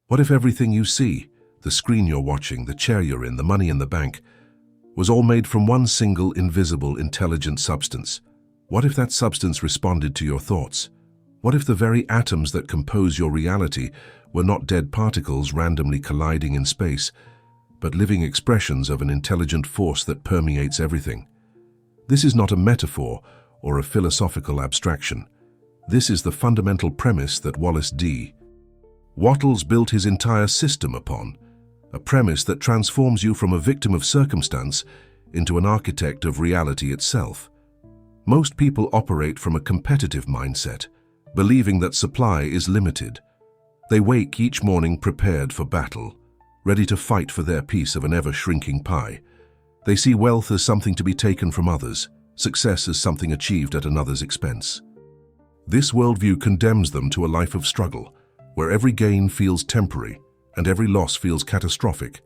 What if everything you see, the screen you're watching, the chair you're in, the money in the bank, was all made from one single invisible intelligent substance? What if that substance responded to your thoughts? What if the very atoms that compose your reality were not dead particles randomly colliding in space, but living expressions of an intelligent force that permeates everything? This is not a metaphor or a philosophical abstraction. This is the fundamental premise that Wallace D. Wattles built his entire system upon, a premise that transforms you from a victim of circumstance into an architect of reality itself. Most people operate from a competitive mindset, believing that supply is limited. They wake each morning prepared for battle, ready to fight for their piece of an ever-shrinking pie. They see wealth as something to be taken from others, success as something achieved at another's expense. This worldview condemns them to a life of struggle, where every gain feels temporary and every loss feels catastrophic.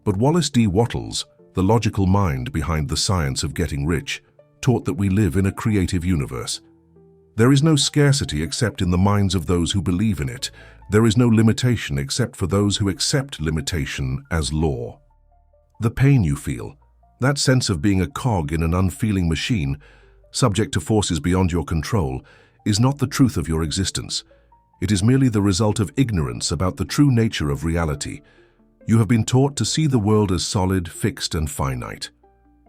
But Wallace D. Wattles, the logical mind behind the science of getting rich, taught that we live in a creative universe. There is no scarcity except in the minds of those who believe in it. There is no limitation except for those who accept limitation as law. The pain you feel, that sense of being a cog in an unfeeling machine, subject to forces beyond your control, is not the truth of your existence. It is merely the result of ignorance about the true nature of reality. You have been taught to see the world as solid, fixed, and finite.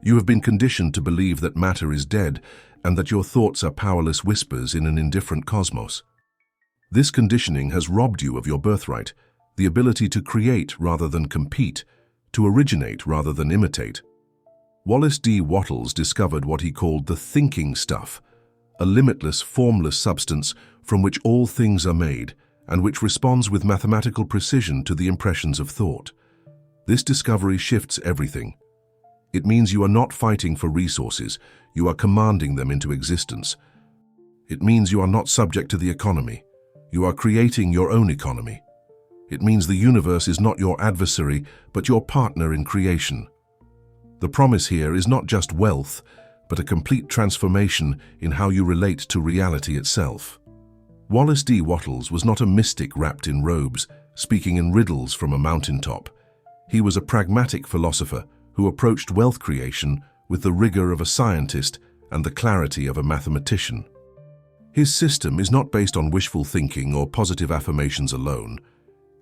You have been conditioned to believe that matter is dead and that your thoughts are powerless whispers in an indifferent cosmos. This conditioning has robbed you of your birthright, the ability to create rather than compete, to originate rather than imitate. Wallace D. Wattles discovered what he called the thinking stuff, a limitless, formless substance from which all things are made and which responds with mathematical precision to the impressions of thought. This discovery shifts everything. It means you are not fighting for resources, you are commanding them into existence. It means you are not subject to the economy, you are creating your own economy. It means the universe is not your adversary, but your partner in creation. The promise here is not just wealth, but a complete transformation in how you relate to reality itself. Wallace D. Wattles was not a mystic wrapped in robes, speaking in riddles from a mountaintop. He was a pragmatic philosopher who approached wealth creation with the rigor of a scientist and the clarity of a mathematician. His system is not based on wishful thinking or positive affirmations alone.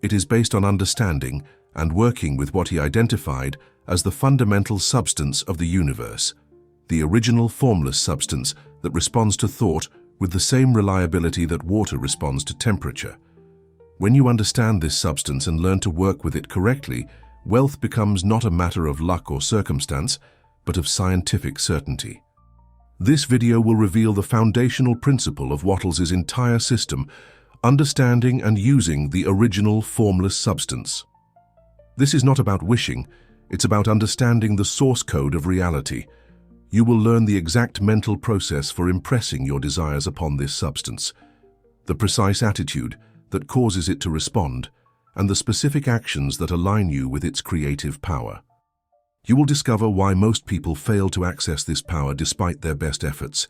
It is based on understanding and working with what he identified as the fundamental substance of the universe, the original formless substance that responds to thought with the same reliability that water responds to temperature. When you understand this substance and learn to work with it correctly, wealth becomes not a matter of luck or circumstance, but of scientific certainty. This video will reveal the foundational principle of Wattles' entire system, understanding and using the original formless substance. This is not about wishing, it's about understanding the source code of reality. You will learn the exact mental process for impressing your desires upon this substance, the precise attitude that causes it to respond, and the specific actions that align you with its creative power. You will discover why most people fail to access this power despite their best efforts,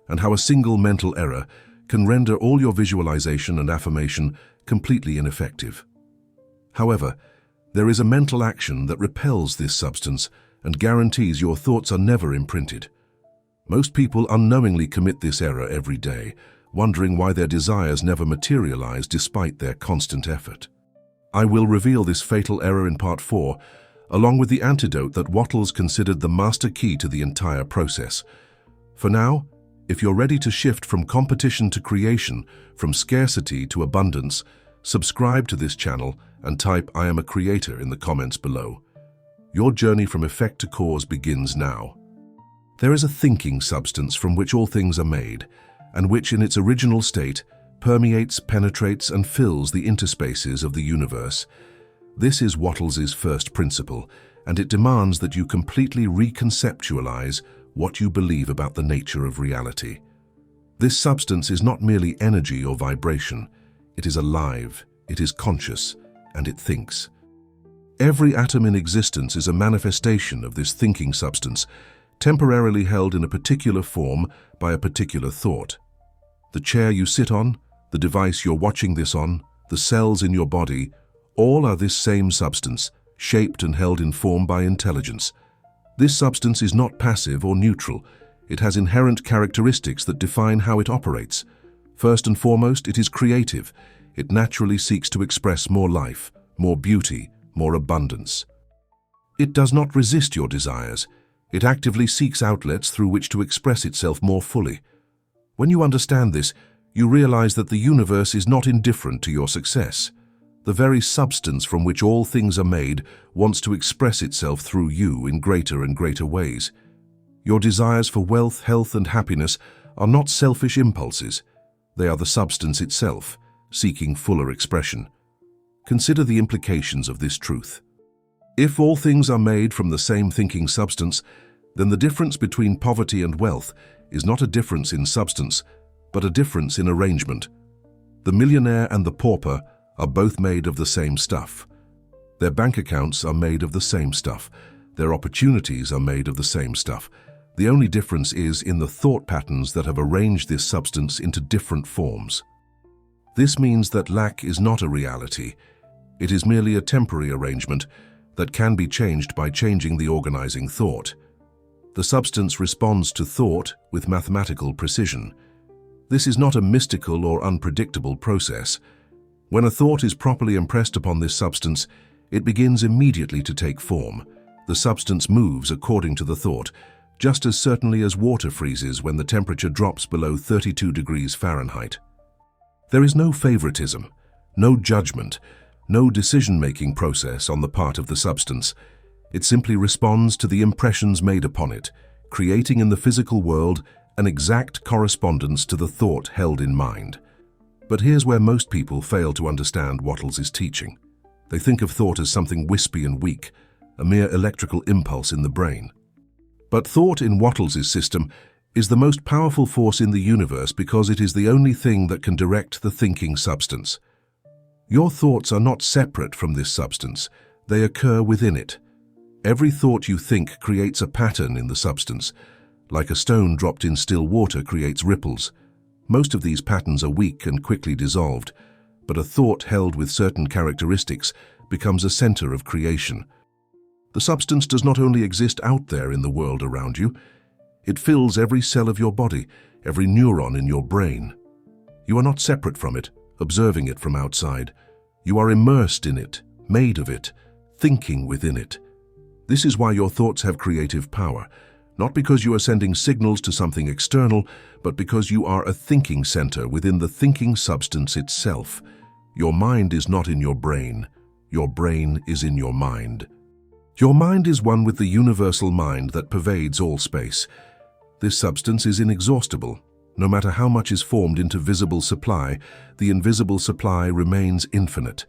and how a single mental error can render all your visualization and affirmation completely ineffective. However, there is a mental action that repels this substance and guarantees your thoughts are never imprinted. Most people unknowingly commit this error every day, wondering why their desires never materialize despite their constant effort. I will reveal this fatal error in Part 4, along with the antidote that Wattles considered the master key to the entire process. For now, if you're ready to shift from competition to creation, from scarcity to abundance, subscribe to this channel and type "I am a creator" in the comments below. Your journey from effect to cause begins now. There is a thinking substance from which all things are made, and which in its original state permeates, penetrates, and fills the interspaces of the universe. This is Wattles' first principle, and it demands that you completely reconceptualize what you believe about the nature of reality. This substance is not merely energy or vibration. It is alive, it is conscious, and it thinks. Every atom in existence is a manifestation of this thinking substance, temporarily held in a particular form by a particular thought. The chair you sit on, the device you're watching this on, the cells in your body, All are this same substance, shaped and held in form by intelligence. This substance is not passive or neutral. It has inherent characteristics that define how it operates. First and foremost, it is creative. It naturally seeks to express more life, more beauty, more abundance. It does not resist your desires. It actively seeks outlets through which to express itself more fully. When you understand this, you realize that the universe is not indifferent to your success. The very substance from which all things are made wants to express itself through you in greater and greater ways. Your desires for wealth, health, and happiness are not selfish impulses. They are the substance itself, seeking fuller expression. Consider the implications of this truth. If all things are made from the same thinking substance, then the difference between poverty and wealth is not a difference in substance, but a difference in arrangement. The millionaire and the pauper are both made of the same stuff. Their bank accounts are made of the same stuff. Their opportunities are made of the same stuff. The only difference is in the thought patterns that have arranged this substance into different forms. This means that lack is not a reality. It is merely a temporary arrangement that can be changed by changing the organizing thought. The substance responds to thought with mathematical precision. This is not a mystical or unpredictable process. When a thought is properly impressed upon this substance, it begins immediately to take form. The substance moves according to the thought, just as certainly as water freezes when the temperature drops below 32 degrees Fahrenheit. There is no favoritism, no judgment, no decision-making process on the part of the substance. It simply responds to the impressions made upon it, creating in the physical world an exact correspondence to the thought held in mind. But here's where most people fail to understand Wattles' teaching. They think of thought as something wispy and weak, a mere electrical impulse in the brain. But thought in Wattles' system is the most powerful force in the universe because it is the only thing that can direct the thinking substance. Your thoughts are not separate from this substance. They occur within it. Every thought you think creates a pattern in the substance. Like a stone dropped in still water creates ripples. Most of these patterns are weak and quickly dissolved, but a thought held with certain characteristics becomes a center of creation. The substance does not only exist out there in the world around you, it fills every cell of your body, every neuron in your brain. You are not separate from it, observing it from outside. You are immersed in it, made of it, thinking within it. This is why your thoughts have creative power, not because you are sending signals to something external, but because you are a thinking center within the thinking substance itself. Your mind is not in your brain. Your brain is in your mind. Your mind is one with the universal mind that pervades all space. This substance is inexhaustible. No matter how much is formed into visible supply, the invisible supply remains infinite.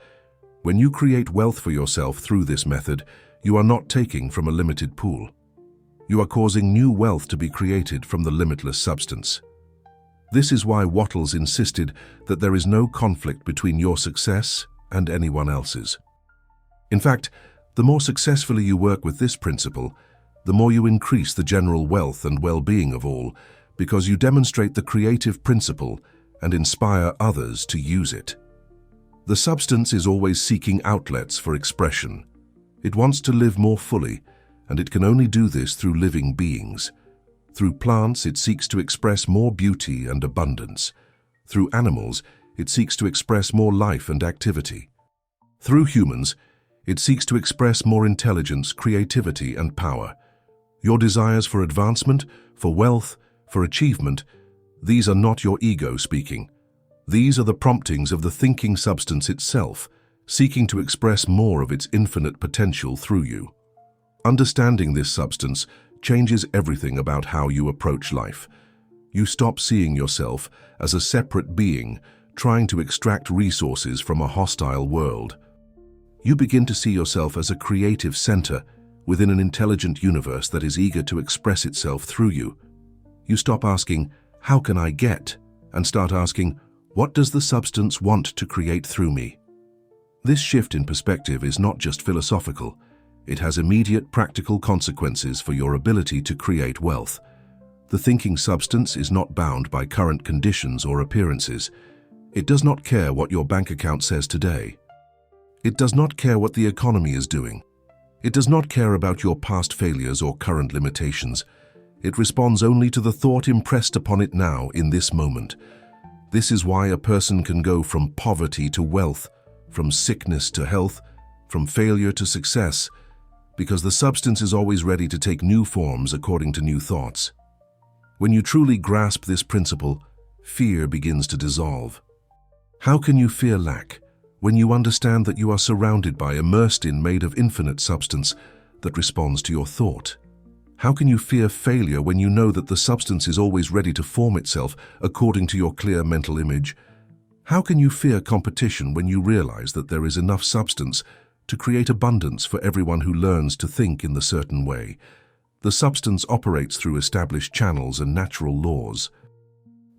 When you create wealth for yourself through this method, you are not taking from a limited pool. You are causing new wealth to be created from the limitless substance. This is why Wattles insisted that there is no conflict between your success and anyone else's. In fact, the more successfully you work with this principle, the more you increase the general wealth and well-being of all, because you demonstrate the creative principle and inspire others to use it. The substance is always seeking outlets for expression. It wants to live more fully, and it can only do this through living beings. Through plants, it seeks to express more beauty and abundance. Through animals, it seeks to express more life and activity. Through humans, it seeks to express more intelligence, creativity, and power. Your desires for advancement, for wealth, for achievement, these are not your ego speaking. These are the promptings of the thinking substance itself, seeking to express more of its infinite potential through you. Understanding this substance changes everything about how you approach life. You stop seeing yourself as a separate being trying to extract resources from a hostile world. You begin to see yourself as a creative center within an intelligent universe that is eager to express itself through you. You stop asking, "How can I get?" and start asking, "What does the substance want to create through me?" This shift in perspective is not just philosophical. It has immediate practical consequences for your ability to create wealth. The thinking substance is not bound by current conditions or appearances. It does not care what your bank account says today. It does not care what the economy is doing. It does not care about your past failures or current limitations. It responds only to the thought impressed upon it now, in this moment. This is why a person can go from poverty to wealth, from sickness to health, from failure to success, because the substance is always ready to take new forms according to new thoughts. When you truly grasp this principle, fear begins to dissolve. How can you fear lack when you understand that you are surrounded by, immersed in, made of infinite substance that responds to your thought? How can you fear failure when you know that the substance is always ready to form itself according to your clear mental image? How can you fear competition when you realize that there is enough substance to create abundance for everyone who learns to think in the certain way? The substance operates through established channels and natural laws.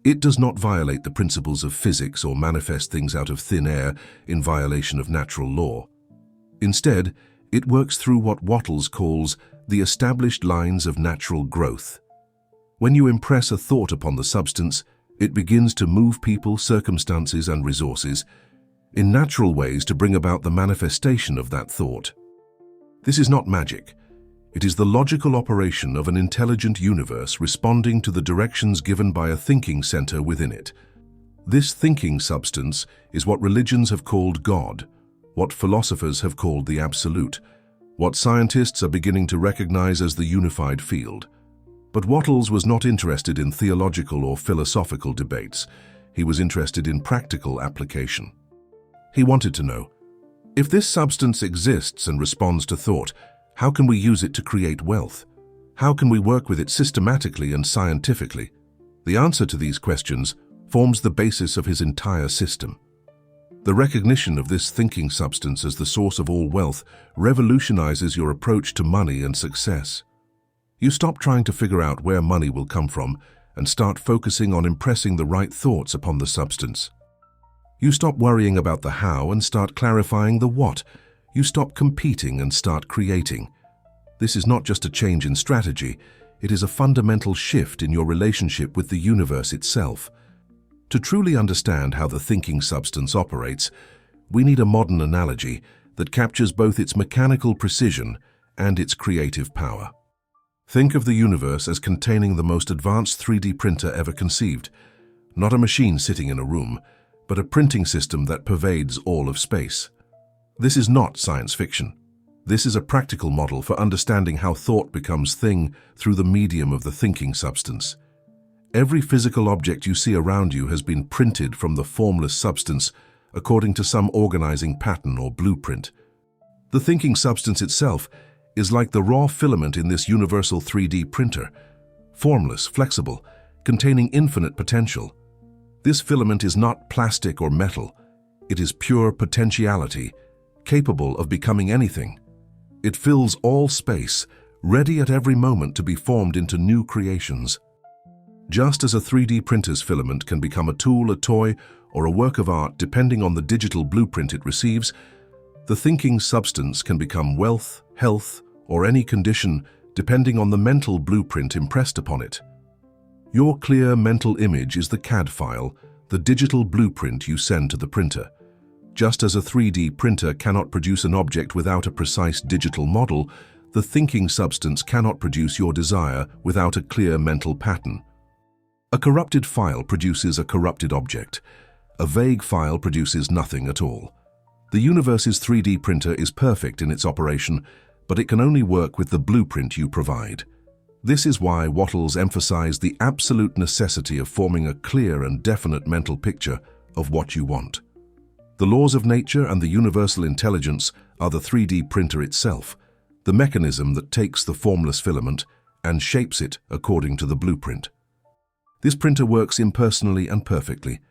It does not violate the principles of physics or manifest things out of thin air in violation of natural law. Instead, it works through what Wattles calls the established lines of natural growth. When you impress a thought upon the substance, it begins to move people, circumstances, and resources in natural ways to bring about the manifestation of that thought. This is not magic. It is the logical operation of an intelligent universe responding to the directions given by a thinking center within it. This thinking substance is what religions have called God, what philosophers have called the Absolute, what scientists are beginning to recognize as the unified field. But Wattles was not interested in theological or philosophical debates. He was interested in practical application. He wanted to know, if this substance exists and responds to thought, how can we use it to create wealth? How can we work with it systematically and scientifically? The answer to these questions forms the basis of his entire system. The recognition of this thinking substance as the source of all wealth revolutionizes your approach to money and success. You stop trying to figure out where money will come from and start focusing on impressing the right thoughts upon the substance. You stop worrying about the how and start clarifying the what. You stop competing and start creating. This is not just a change in strategy, it is a fundamental shift in your relationship with the universe itself. To truly understand how the thinking substance operates, we need a modern analogy that captures both its mechanical precision and its creative power. Think of the universe as containing the most advanced 3D printer ever conceived, not a machine sitting in a room, but a printing system that pervades all of space. This is not science fiction. This is a practical model for understanding how thought becomes thing through the medium of the thinking substance. Every physical object you see around you has been printed from the formless substance according to some organizing pattern or blueprint. The thinking substance itself is like the raw filament in this universal 3D printer, formless, flexible, containing infinite potential. This filament is not plastic or metal. It is pure potentiality, capable of becoming anything. It fills all space, ready at every moment to be formed into new creations. Just as a 3D printer's filament can become a tool, a toy, or a work of art depending on the digital blueprint it receives, the thinking substance can become wealth, health, or any condition depending on the mental blueprint impressed upon it. Your clear mental image is the CAD file, the digital blueprint you send to the printer. Just as a 3D printer cannot produce an object without a precise digital model, the thinking substance cannot produce your desire without a clear mental pattern. A corrupted file produces a corrupted object. A vague file produces nothing at all. The universe's 3D printer is perfect in its operation, but it can only work with the blueprint you provide. This is why Wattles emphasized the absolute necessity of forming a clear and definite mental picture of what you want. The laws of nature and the universal intelligence are the 3D printer itself, the mechanism that takes the formless filament and shapes it according to the blueprint. This printer works impersonally and perfectly.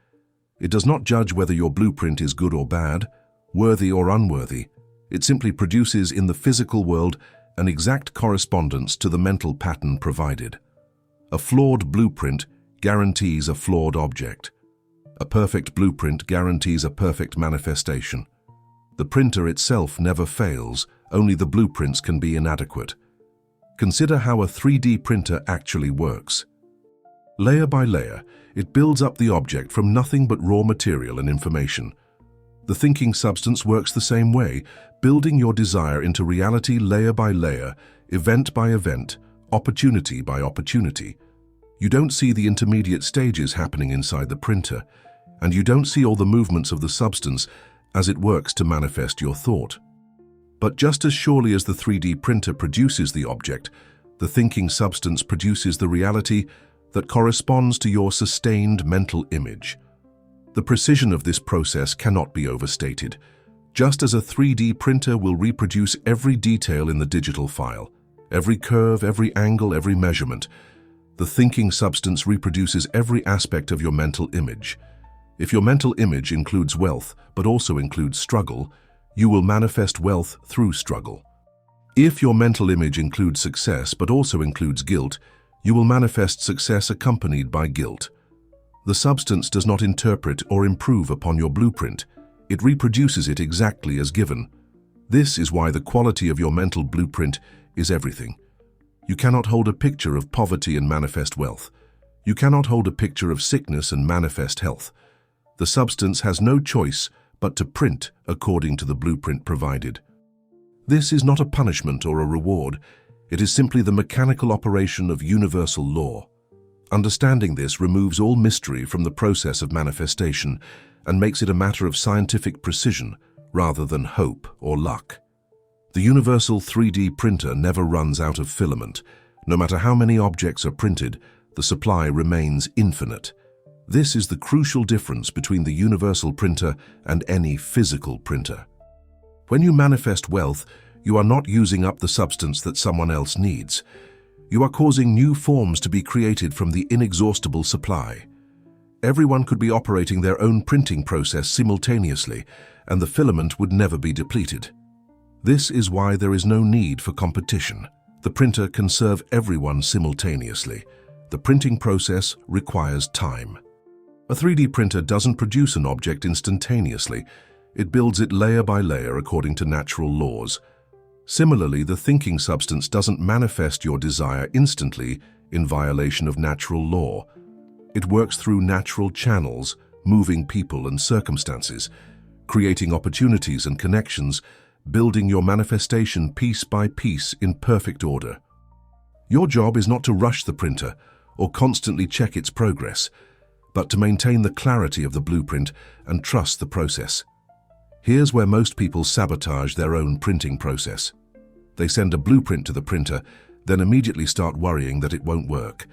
It does not judge whether your blueprint is good or bad, worthy or unworthy. It simply produces in the physical world an exact correspondence to the mental pattern provided. A flawed blueprint guarantees a flawed object. A perfect blueprint guarantees a perfect manifestation. The printer itself never fails, only the blueprints can be inadequate. Consider how a 3D printer actually works. Layer by layer, it builds up the object from nothing but raw material and information. The thinking substance works the same way, building your desire into reality layer by layer, event by event, opportunity by opportunity. You don't see the intermediate stages happening inside the printer, and you don't see all the movements of the substance as it works to manifest your thought. But just as surely as the 3D printer produces the object, the thinking substance produces the reality that corresponds to your sustained mental image. The precision of this process cannot be overstated. Just as a 3D printer will reproduce every detail in the digital file, every curve, every angle, every measurement, the thinking substance reproduces every aspect of your mental image. If your mental image includes wealth, but also includes struggle, you will manifest wealth through struggle. If your mental image includes success, but also includes guilt, you will manifest success accompanied by guilt. The substance does not interpret or improve upon your blueprint. It reproduces it exactly as given. This is why the quality of your mental blueprint is everything. You cannot hold a picture of poverty and manifest wealth. You cannot hold a picture of sickness and manifest health. The substance has no choice but to print according to the blueprint provided. This is not a punishment or a reward. It is simply the mechanical operation of universal law. Understanding this removes all mystery from the process of manifestation and makes it a matter of scientific precision rather than hope or luck. The universal 3D printer never runs out of filament. No matter how many objects are printed, the supply remains infinite. This is the crucial difference between the universal printer and any physical printer. When you manifest wealth, you are not using up the substance that someone else needs. You are causing new forms to be created from the inexhaustible supply. Everyone could be operating their own printing process simultaneously, and the filament would never be depleted. This is why there is no need for competition. The printer can serve everyone simultaneously. The printing process requires time. A 3D printer doesn't produce an object instantaneously. It builds it layer by layer according to natural laws. Similarly, the thinking substance doesn't manifest your desire instantly in violation of natural law. It works through natural channels, moving people and circumstances, creating opportunities and connections, building your manifestation piece by piece in perfect order. Your job is not to rush the printer or constantly check its progress, but to maintain the clarity of the blueprint and trust the process. Here's where most people sabotage their own printing process. They send a blueprint to the printer, then immediately start worrying that it won't work.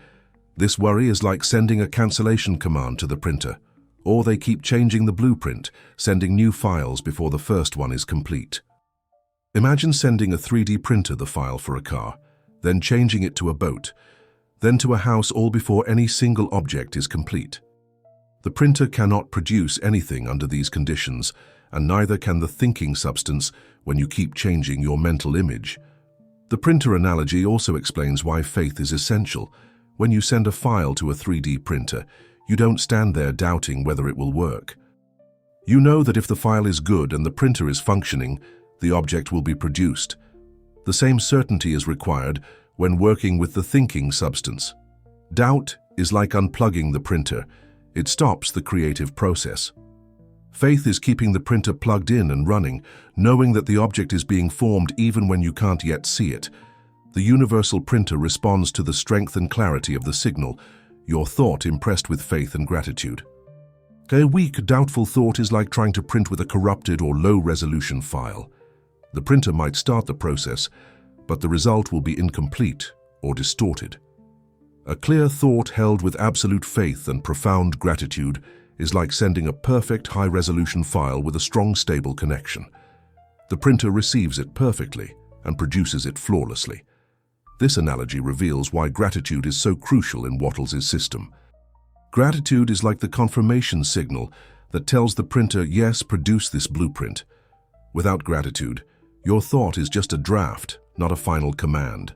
This worry is like sending a cancellation command to the printer, or they keep changing the blueprint, sending new files before the first one is complete. Imagine sending a 3D printer the file for a car, then changing it to a boat, then to a house all before any single object is complete. The printer cannot produce anything under these conditions, and neither can the thinking substance when you keep changing your mental image. The printer analogy also explains why faith is essential. When you send a file to a 3D printer, you don't stand there doubting whether it will work. You know that if the file is good and the printer is functioning, the object will be produced. The same certainty is required when working with the thinking substance. Doubt is like unplugging the printer. It stops the creative process. Faith is keeping the printer plugged in and running, knowing that the object is being formed even when you can't yet see it. The universal printer responds to the strength and clarity of the signal, your thought impressed with faith and gratitude. A weak, doubtful thought is like trying to print with a corrupted or low-resolution file. The printer might start the process, but the result will be incomplete or distorted. A clear thought held with absolute faith and profound gratitude is like sending a perfect high-resolution file with a strong, stable connection. The printer receives it perfectly and produces it flawlessly. This analogy reveals why gratitude is so crucial in Wattles' system. Gratitude is like the confirmation signal that tells the printer, yes, produce this blueprint. Without gratitude, your thought is just a draft, not a final command.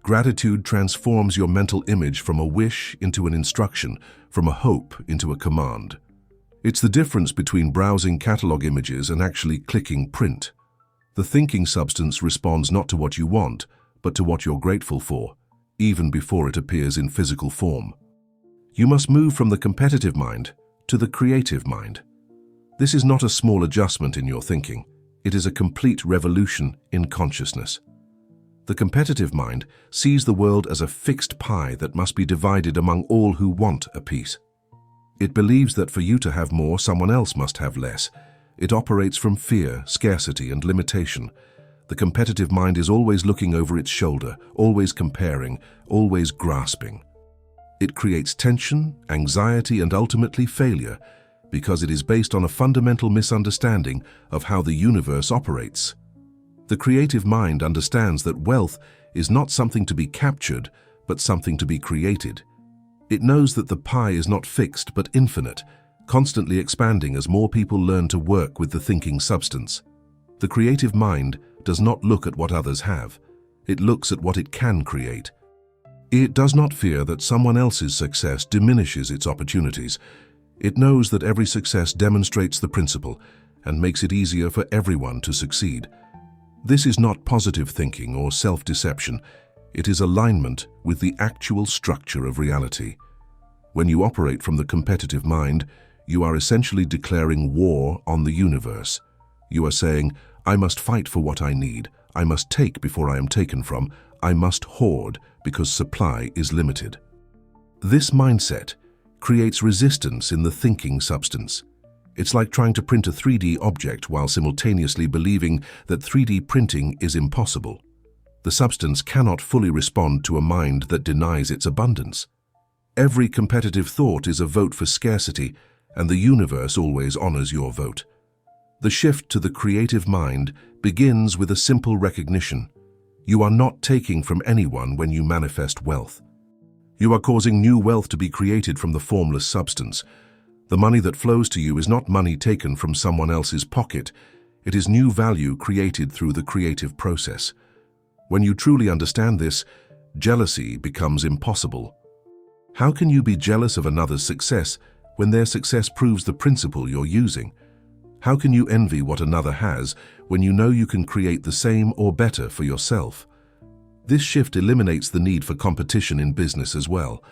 Gratitude transforms your mental image from a wish into an instruction, from a hope into a command. It's the difference between browsing catalog images and actually clicking print. The thinking substance responds not to what you want, but to what you're grateful for, even before it appears in physical form. You must move from the competitive mind to the creative mind. This is not a small adjustment in your thinking. It is a complete revolution in consciousness. The competitive mind sees the world as a fixed pie that must be divided among all who want a piece. It believes that for you to have more, someone else must have less. It operates from fear, scarcity, and limitation. The competitive mind is always looking over its shoulder, always comparing, always grasping. It creates tension, anxiety, and ultimately failure because it is based on a fundamental misunderstanding of how the universe operates. The creative mind understands that wealth is not something to be captured, but something to be created. It knows that the pie is not fixed but infinite, constantly expanding as more people learn to work with the thinking substance. The creative mind does not look at what others have. It looks at what it can create. It does not fear that someone else's success diminishes its opportunities. It knows that every success demonstrates the principle and makes it easier for everyone to succeed. This is not positive thinking or self-deception. It is alignment with the actual structure of reality. When you operate from the competitive mind, you are essentially declaring war on the universe. You are saying, I must fight for what I need. I must take before I am taken from. I must hoard because supply is limited. This mindset creates resistance in the thinking substance. It's like trying to print a 3D object while simultaneously believing that 3D printing is impossible. The substance cannot fully respond to a mind that denies its abundance. Every competitive thought is a vote for scarcity, and the universe always honors your vote. The shift to the creative mind begins with a simple recognition. You are not taking from anyone when you manifest wealth. You are causing new wealth to be created from the formless substance. The money that flows to you is not money taken from someone else's pocket. It is new value created through the creative process. When you truly understand this, jealousy becomes impossible. How can you be jealous of another's success when their success proves the principle you're using? How can you envy what another has when you know you can create the same or better for yourself? This shift eliminates the need for competition in business as well.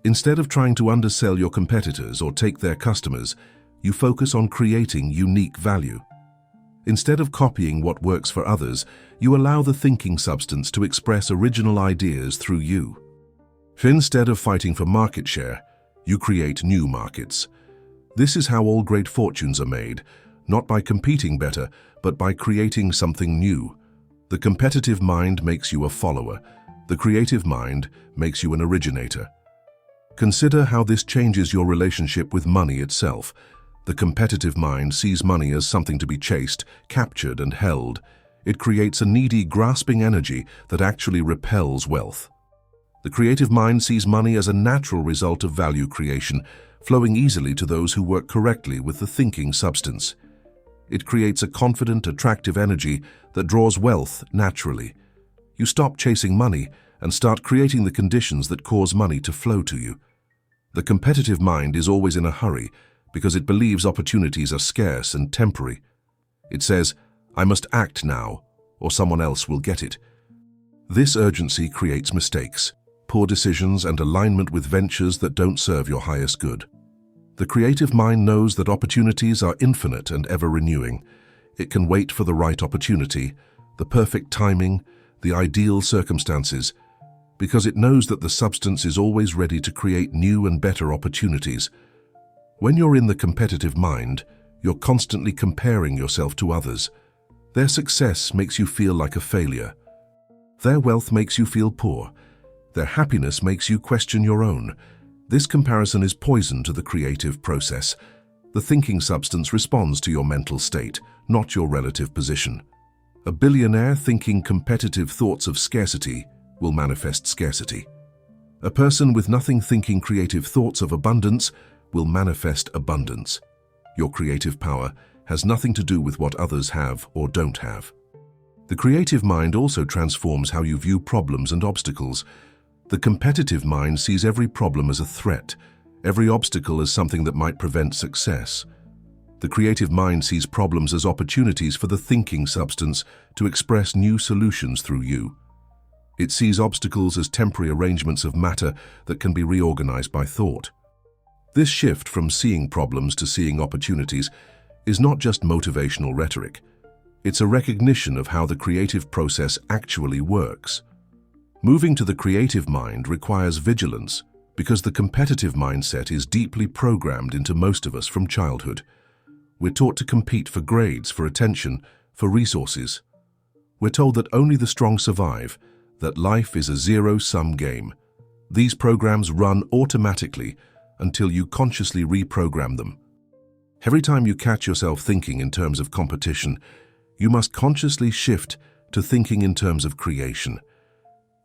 Instead of trying to undersell your competitors or take their customers, you focus on creating unique value. Instead of copying what works for others, you allow the thinking substance to express original ideas through you. Instead of fighting for market share, you create new markets. This is how all great fortunes are made, not by competing better, but by creating something new. The competitive mind makes you a follower. The creative mind makes you an originator. Consider how this changes your relationship with money itself. The competitive mind sees money as something to be chased, captured, and held. It creates a needy, grasping energy that actually repels wealth. The creative mind sees money as a natural result of value creation, flowing easily to those who work correctly with the thinking substance. It creates a confident, attractive energy that draws wealth naturally. You stop chasing money and start creating the conditions that cause money to flow to you. The competitive mind is always in a hurry because it believes opportunities are scarce and temporary. It says, I must act now, or someone else will get it. This urgency creates mistakes, poor decisions, and alignment with ventures that don't serve your highest good. The creative mind knows that opportunities are infinite and ever-renewing. It can wait for the right opportunity, the perfect timing, the ideal circumstances, because it knows that the substance is always ready to create new and better opportunities. When you're in the competitive mind, you're constantly comparing yourself to others. Their success makes you feel like a failure. Their wealth makes you feel poor. Their happiness makes you question your own. This comparison is poison to the creative process. The thinking substance responds to your mental state, not your relative position. A billionaire thinking competitive thoughts of scarcity will manifest scarcity. A person with nothing thinking creative thoughts of abundance will manifest abundance. Your creative power has nothing to do with what others have or don't have. The creative mind also transforms how you view problems and obstacles. The competitive mind sees every problem as a threat, every obstacle as something that might prevent success. The creative mind sees problems as opportunities for the thinking substance to express new solutions through you. It sees obstacles as temporary arrangements of matter that can be reorganized by thought. This shift from seeing problems to seeing opportunities is not just motivational rhetoric. It's a recognition of how the creative process actually works. Moving to the creative mind requires vigilance because the competitive mindset is deeply programmed into most of us from childhood. We're taught to compete for grades, for attention, for resources. We're told that only the strong survive, that life is a zero-sum game. These programs run automatically until you consciously reprogram them. Every time you catch yourself thinking in terms of competition, you must consciously shift to thinking in terms of creation.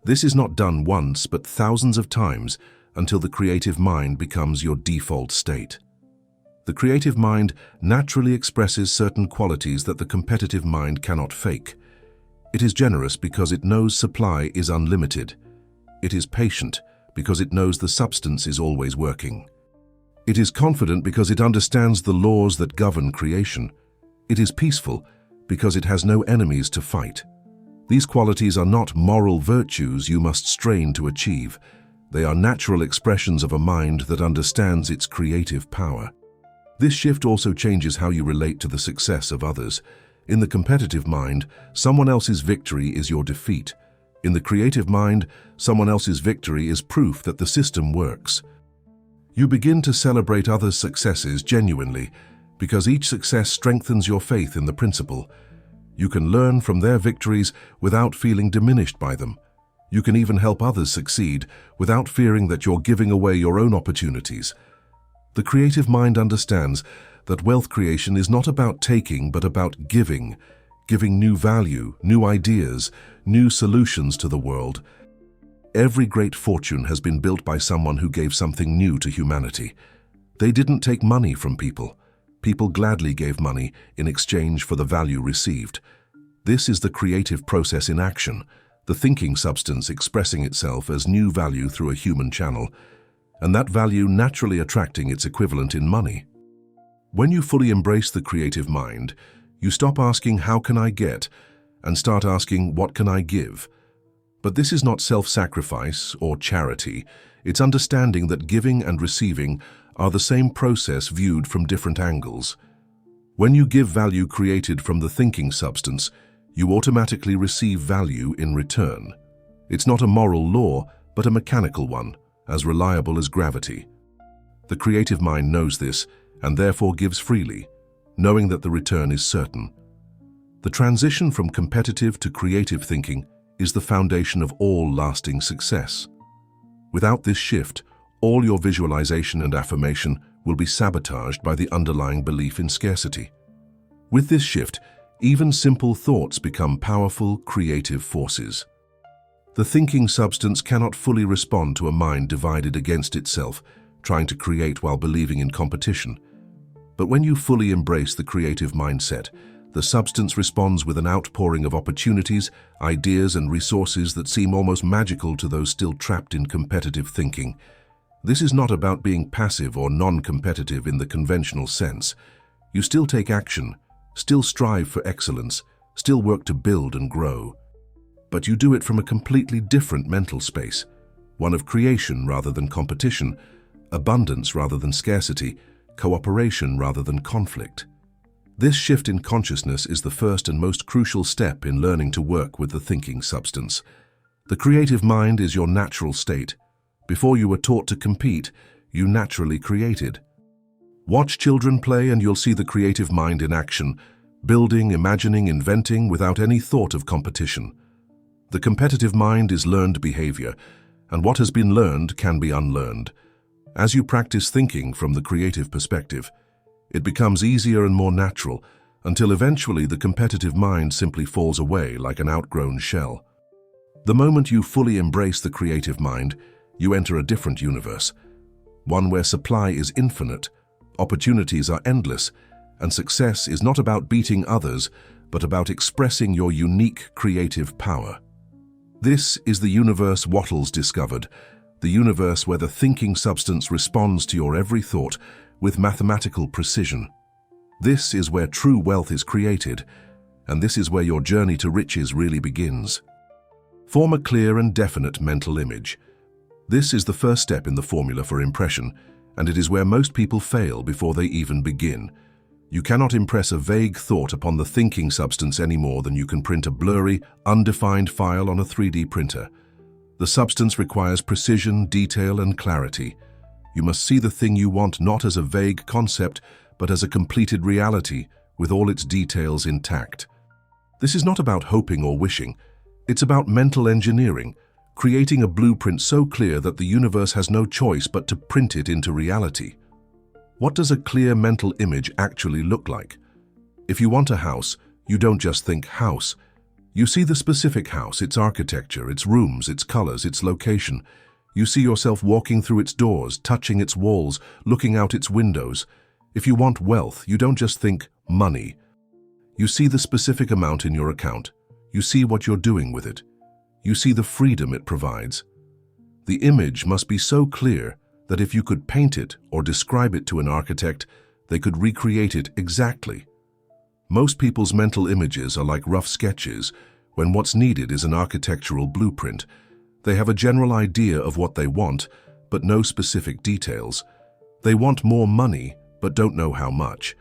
This is not done once, but thousands of times until the creative mind becomes your default state. The creative mind naturally expresses certain qualities that the competitive mind cannot fake. It is generous because it knows supply is unlimited. It is patient because it knows the substance is always working. It is confident because it understands the laws that govern creation. It is peaceful because it has no enemies to fight. These qualities are not moral virtues you must strain to achieve. They are natural expressions of a mind that understands its creative power. This shift also changes how you relate to the success of others. In the competitive mind, someone else's victory is your defeat. In the creative mind, someone else's victory is proof that the system works. You begin to celebrate others' successes genuinely because each success strengthens your faith in the principle. You can learn from their victories without feeling diminished by them. You can even help others succeed without fearing that you're giving away your own opportunities. The creative mind understands that wealth creation is not about taking, but about giving new value, new ideas, new solutions to the world. Every great fortune has been built by someone who gave something new to humanity. They didn't take money from people. People gladly gave money in exchange for the value received. This is the creative process in action, the thinking substance expressing itself as new value through a human channel, and that value naturally attracting its equivalent in money. When you fully embrace the creative mind, you stop asking, "How can I get?" and start asking, "What can I give?" But this is not self-sacrifice or charity. It's understanding that giving and receiving are the same process viewed from different angles. When you give value created from the thinking substance, you automatically receive value in return. It's not a moral law, but a mechanical one, as reliable as gravity. The creative mind knows this and therefore gives freely, knowing that the return is certain. The transition from competitive to creative thinking is the foundation of all lasting success. Without this shift, all your visualization and affirmation will be sabotaged by the underlying belief in scarcity. With this shift, even simple thoughts become powerful, creative forces. The thinking substance cannot fully respond to a mind divided against itself, trying to create while believing in competition. But when you fully embrace the creative mindset, the substance responds with an outpouring of opportunities, ideas, and resources that seem almost magical to those still trapped in competitive thinking. This is not about being passive or non-competitive in the conventional sense. You still take action, still strive for excellence, still work to build and grow. But you do it from a completely different mental space, one of creation rather than competition, abundance rather than scarcity, cooperation rather than conflict. This shift in consciousness is the first and most crucial step in learning to work with the thinking substance. The creative mind is your natural state. Before you were taught to compete, you naturally created. Watch children play and you'll see the creative mind in action, building, imagining, inventing without any thought of competition. The competitive mind is learned behavior, and what has been learned can be unlearned. As you practice thinking from the creative perspective, it becomes easier and more natural until eventually the competitive mind simply falls away like an outgrown shell. The moment you fully embrace the creative mind, you enter a different universe, one where supply is infinite, opportunities are endless, and success is not about beating others, but about expressing your unique creative power. This is the universe Wattles discovered, the universe where the thinking substance responds to your every thought with mathematical precision. This is where true wealth is created, and this is where your journey to riches really begins. Form a clear and definite mental image. This is the first step in the formula for impression, and it is where most people fail before they even begin. You cannot impress a vague thought upon the thinking substance any more than you can print a blurry, undefined file on a 3D printer. The substance requires precision, detail, and clarity. You must see the thing you want not as a vague concept, but as a completed reality, with all its details intact. This is not about hoping or wishing. It's about mental engineering, creating a blueprint so clear that the universe has no choice but to print it into reality. What does a clear mental image actually look like? If you want a house, you don't just think house. You see the specific house, its architecture, its rooms, its colors, its location. You see yourself walking through its doors, touching its walls, looking out its windows. If you want wealth, you don't just think money. You see the specific amount in your account. You see what you're doing with it. You see the freedom it provides. The image must be so clear that if you could paint it or describe it to an architect, they could recreate it exactly. Most people's mental images are like rough sketches, when what's needed is an architectural blueprint. They have a general idea of what they want, but no specific details. They want more money, but don't know how much.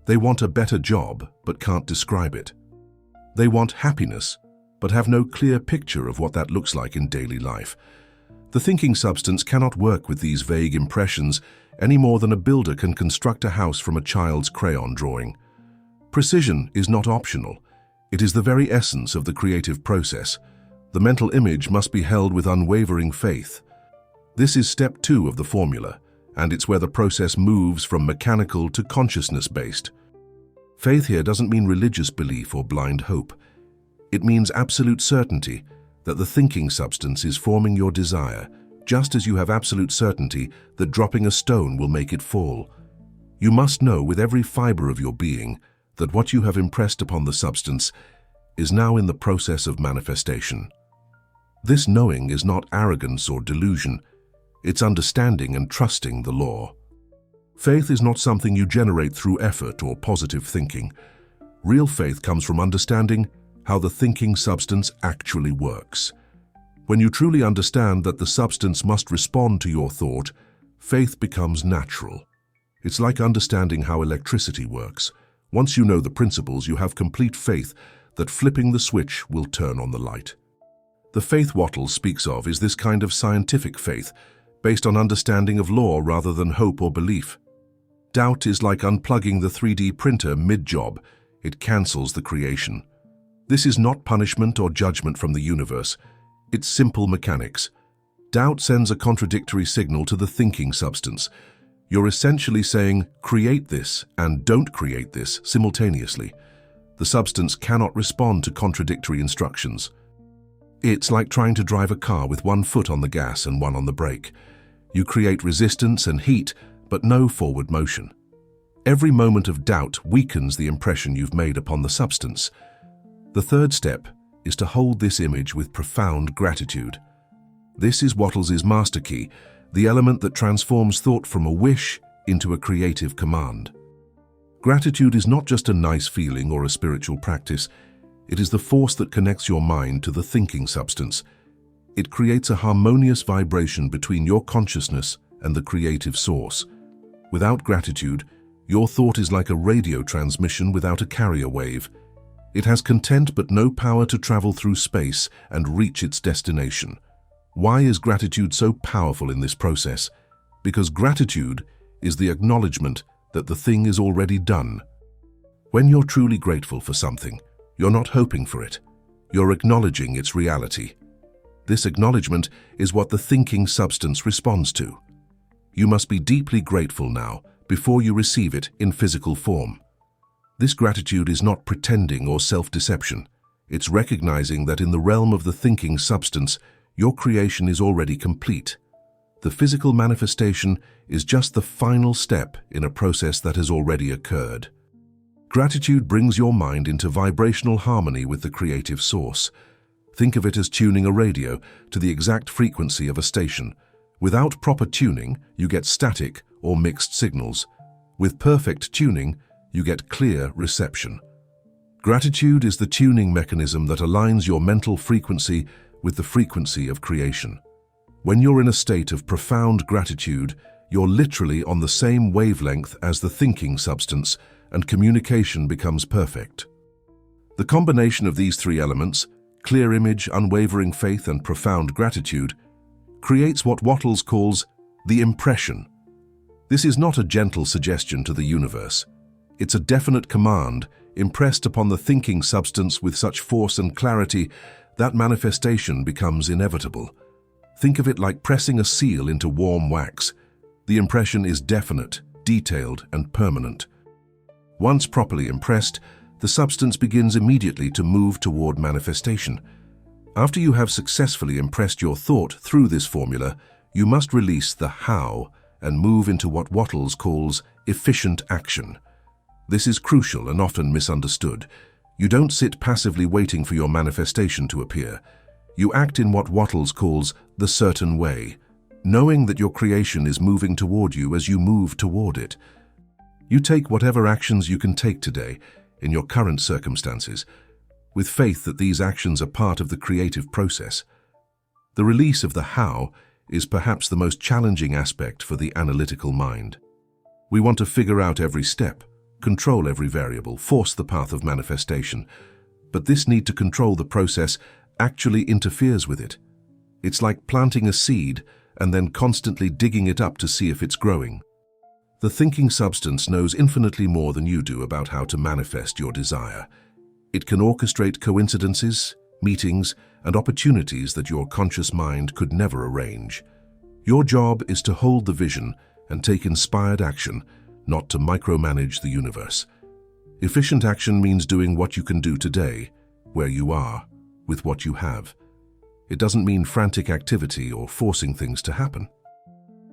They want a better job, but can't describe it. They want happiness, but have no clear picture of what that looks like in daily life. The thinking substance cannot work with these vague impressions any more than a builder can construct a house from a child's crayon drawing. Precision is not optional. It is the very essence of the creative process. The mental image must be held with unwavering faith. This is step 2 of the formula, and it's where the process moves from mechanical to consciousness-based. Faith here doesn't mean religious belief or blind hope. It means absolute certainty that the thinking substance is forming your desire, just as you have absolute certainty that dropping a stone will make it fall. You must know with every fiber of your being that what you have impressed upon the substance is now in the process of manifestation. This knowing is not arrogance or delusion. It's understanding and trusting the law. Faith is not something you generate through effort or positive thinking. Real faith comes from understanding how the thinking substance actually works. When you truly understand that the substance must respond to your thought, faith becomes natural. It's like understanding how electricity works. Once you know the principles, you have complete faith that flipping the switch will turn on the light. The faith Wattles speaks of is this kind of scientific faith, based on understanding of law rather than hope or belief. Doubt is like unplugging the 3D printer mid-job. It cancels the creation. This is not punishment or judgment from the universe. It's simple mechanics. Doubt sends a contradictory signal to the thinking substance. You're essentially saying, create this and don't create this simultaneously. The substance cannot respond to contradictory instructions. It's like trying to drive a car with one foot on the gas and one on the brake. You create resistance and heat, but no forward motion. Every moment of doubt weakens the impression you've made upon the substance. The third step is to hold this image with profound gratitude. This is Wattles' master key, the element that transforms thought from a wish into a creative command. Gratitude is not just a nice feeling or a spiritual practice. It is the force that connects your mind to the thinking substance. It creates a harmonious vibration between your consciousness and the creative source. Without gratitude, your thought is like a radio transmission without a carrier wave. It has content but no power to travel through space and reach its destination. Why is gratitude so powerful in this process? Because gratitude is the acknowledgement that the thing is already done. When you're truly grateful for something, you're not hoping for it. You're acknowledging its reality. This acknowledgement is what the thinking substance responds to. You must be deeply grateful now before you receive it in physical form. This gratitude is not pretending or self-deception. It's recognizing that in the realm of the thinking substance, your creation is already complete. The physical manifestation is just the final step in a process that has already occurred. Gratitude brings your mind into vibrational harmony with the creative source. Think of it as tuning a radio to the exact frequency of a station. Without proper tuning, you get static or mixed signals. With perfect tuning, you get clear reception. Gratitude is the tuning mechanism that aligns your mental frequency with the frequency of creation. When you're in a state of profound gratitude, you're literally on the same wavelength as the thinking substance, and communication becomes perfect. The combination of these three elements, clear image, unwavering faith, and profound gratitude, creates what Wattles calls the impression. This is not a gentle suggestion to the universe. It's a definite command impressed upon the thinking substance with such force and clarity that manifestation becomes inevitable. Think of it like pressing a seal into warm wax. The impression is definite, detailed, and permanent. Once properly impressed, the substance begins immediately to move toward manifestation. After you have successfully impressed your thought through this formula, you must release the how and move into what Wattles calls efficient action. This is crucial and often misunderstood. You don't sit passively waiting for your manifestation to appear. You act in what Wattles calls the certain way, knowing that your creation is moving toward you as you move toward it. You take whatever actions you can take today in your current circumstances, with faith that these actions are part of the creative process. The release of the how is perhaps the most challenging aspect for the analytical mind. We want to figure out every step, control every variable, force the path of manifestation, but this need to control the process actually interferes with it. It's like planting a seed and then constantly digging it up to see if it's growing. The thinking substance knows infinitely more than you do about how to manifest your desire. It can orchestrate coincidences, meetings, and opportunities that your conscious mind could never arrange. Your job is to hold the vision and take inspired action, not to micromanage the universe. Efficient action means doing what you can do today, where you are, with what you have. It doesn't mean frantic activity or forcing things to happen.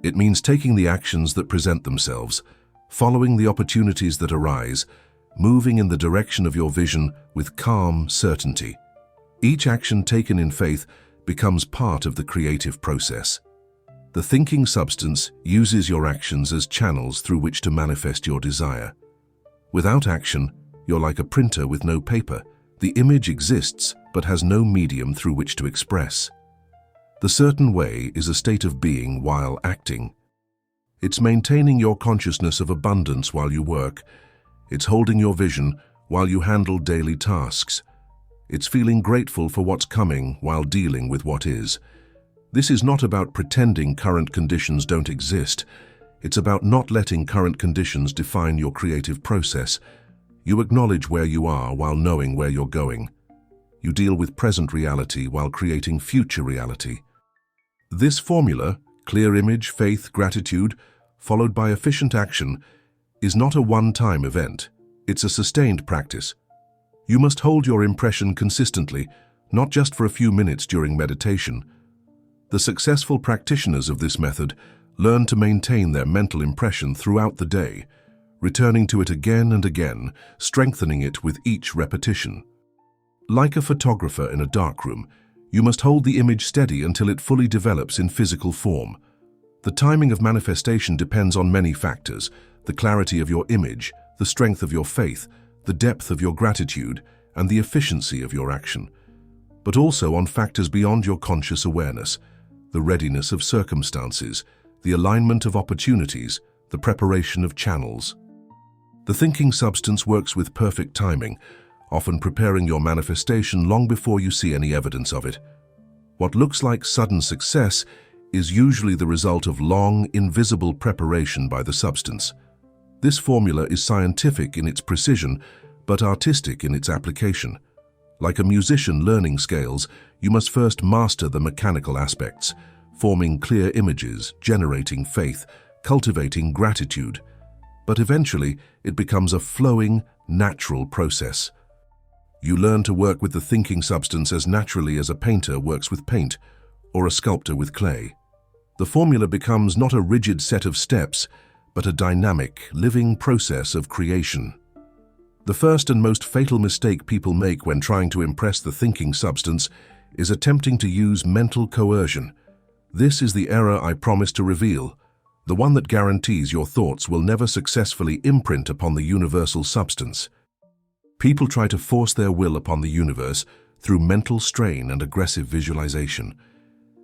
It means taking the actions that present themselves, following the opportunities that arise, moving in the direction of your vision with calm certainty. Each action taken in faith becomes part of the creative process. The thinking substance uses your actions as channels through which to manifest your desire. Without action, you're like a printer with no paper. The image exists but has no medium through which to express. The certain way is a state of being while acting. It's maintaining your consciousness of abundance while you work. It's holding your vision while you handle daily tasks. It's feeling grateful for what's coming while dealing with what is. This is not about pretending current conditions don't exist. It's about not letting current conditions define your creative process. You acknowledge where you are while knowing where you're going. You deal with present reality while creating future reality. This formula, clear image, faith, gratitude, followed by efficient action, is not a one-time event. It's a sustained practice. You must hold your impression consistently, not just for a few minutes during meditation. The successful practitioners of this method learn to maintain their mental impression throughout the day, returning to it again and again, strengthening it with each repetition. Like a photographer in a darkroom, you must hold the image steady until it fully develops in physical form. The timing of manifestation depends on many factors: the clarity of your image, the strength of your faith, the depth of your gratitude, and the efficiency of your action, but also on factors beyond your conscious awareness: the readiness of circumstances, the alignment of opportunities, the preparation of channels. The thinking substance works with perfect timing, often preparing your manifestation long before you see any evidence of it. What looks like sudden success is usually the result of long, invisible preparation by the substance. This formula is scientific in its precision, but artistic in its application. Like a musician learning scales, you must first master the mechanical aspects, forming clear images, generating faith, cultivating gratitude. But eventually, it becomes a flowing, natural process. You learn to work with the thinking substance as naturally as a painter works with paint, or a sculptor with clay. The formula becomes not a rigid set of steps, but a dynamic, living process of creation. The first and most fatal mistake people make when trying to impress the thinking substance is attempting to use mental coercion. This is the error I promise to reveal, the one that guarantees your thoughts will never successfully imprint upon the universal substance. People try to force their will upon the universe through mental strain and aggressive visualization.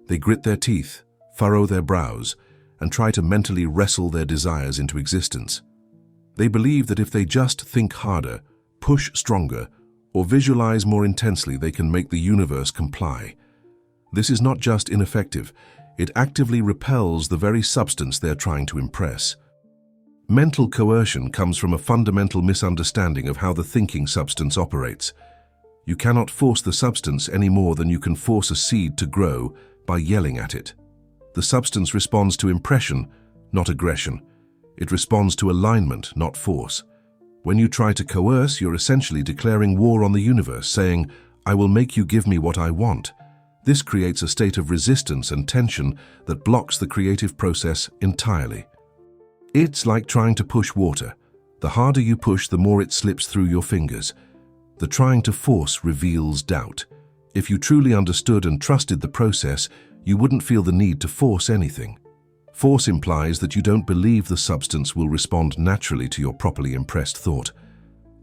They grit their teeth, furrow their brows, and try to mentally wrestle their desires into existence. They believe that if they just think harder, push stronger, or visualize more intensely, they can make the universe comply. This is not just ineffective, it actively repels the very substance they're trying to impress. Mental coercion comes from a fundamental misunderstanding of how the thinking substance operates. You cannot force the substance any more than you can force a seed to grow by yelling at it. The substance responds to impression, not aggression. It responds to alignment, not force. When you try to coerce, you're essentially declaring war on the universe, saying, "I will make you give me what I want." This creates a state of resistance and tension that blocks the creative process entirely. It's like trying to push water. The harder you push, the more it slips through your fingers. The trying to force reveals doubt. If you truly understood and trusted the process, you wouldn't feel the need to force anything. Force implies that you don't believe the substance will respond naturally to your properly impressed thought.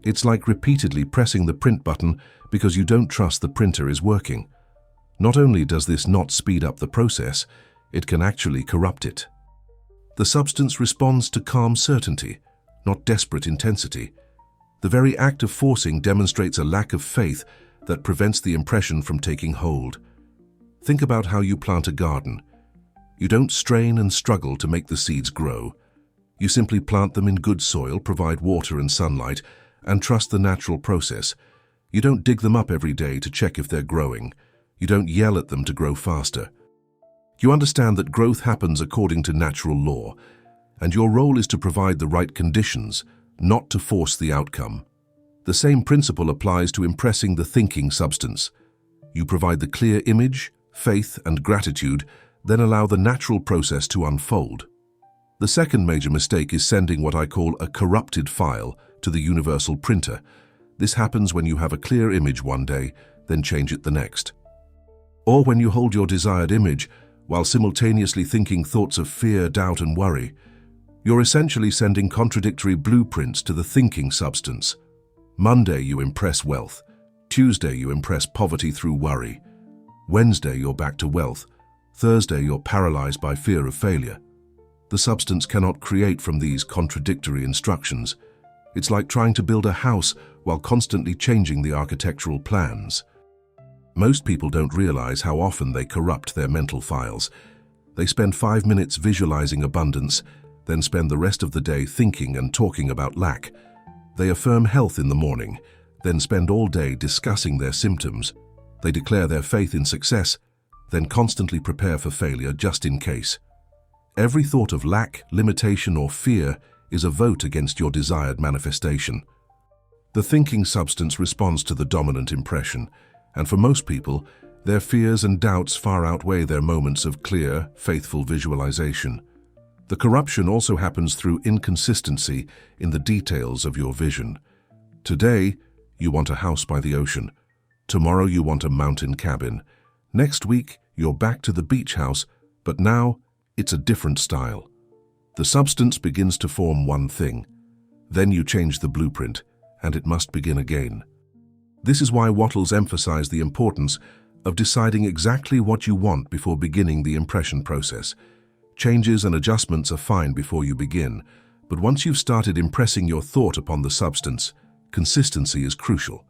It's like repeatedly pressing the print button because you don't trust the printer is working. Not only does this not speed up the process, it can actually corrupt it. The substance responds to calm certainty, not desperate intensity. The very act of forcing demonstrates a lack of faith that prevents the impression from taking hold. Think about how you plant a garden. You don't strain and struggle to make the seeds grow. You simply plant them in good soil, provide water and sunlight, and trust the natural process. You don't dig them up every day to check if they're growing. You don't yell at them to grow faster. You understand that growth happens according to natural law, and your role is to provide the right conditions, not to force the outcome. The same principle applies to impressing the thinking substance. You provide the clear image, faith, and gratitude, then allow the natural process to unfold. The second major mistake is sending what I call a corrupted file to the universal printer. This happens when you have a clear image one day, then change it the next. Or when you hold your desired image while simultaneously thinking thoughts of fear, doubt, and worry. You're essentially sending contradictory blueprints to the thinking substance. Monday, you impress wealth. Tuesday, you impress poverty through worry. Wednesday, you're back to wealth. Thursday, you're paralyzed by fear of failure. The substance cannot create from these contradictory instructions. It's like trying to build a house while constantly changing the architectural plans. Most people don't realize how often they corrupt their mental files. They spend 5 minutes visualizing abundance, then spend the rest of the day thinking and talking about lack. They affirm health in the morning, then spend all day discussing their symptoms. They declare their faith in success, then constantly prepare for failure just in case. Every thought of lack, limitation, or fear is a vote against your desired manifestation. The thinking substance responds to the dominant impression, and for most people, their fears and doubts far outweigh their moments of clear, faithful visualization. The corruption also happens through inconsistency in the details of your vision. Today, you want a house by the ocean. Tomorrow, you want a mountain cabin. Next week, you're back to the beach house, but now it's a different style. The substance begins to form one thing. Then you change the blueprint, and it must begin again. This is why Wattles emphasize the importance of deciding exactly what you want before beginning the impression process. Changes and adjustments are fine before you begin, but once you've started impressing your thought upon the substance, consistency is crucial.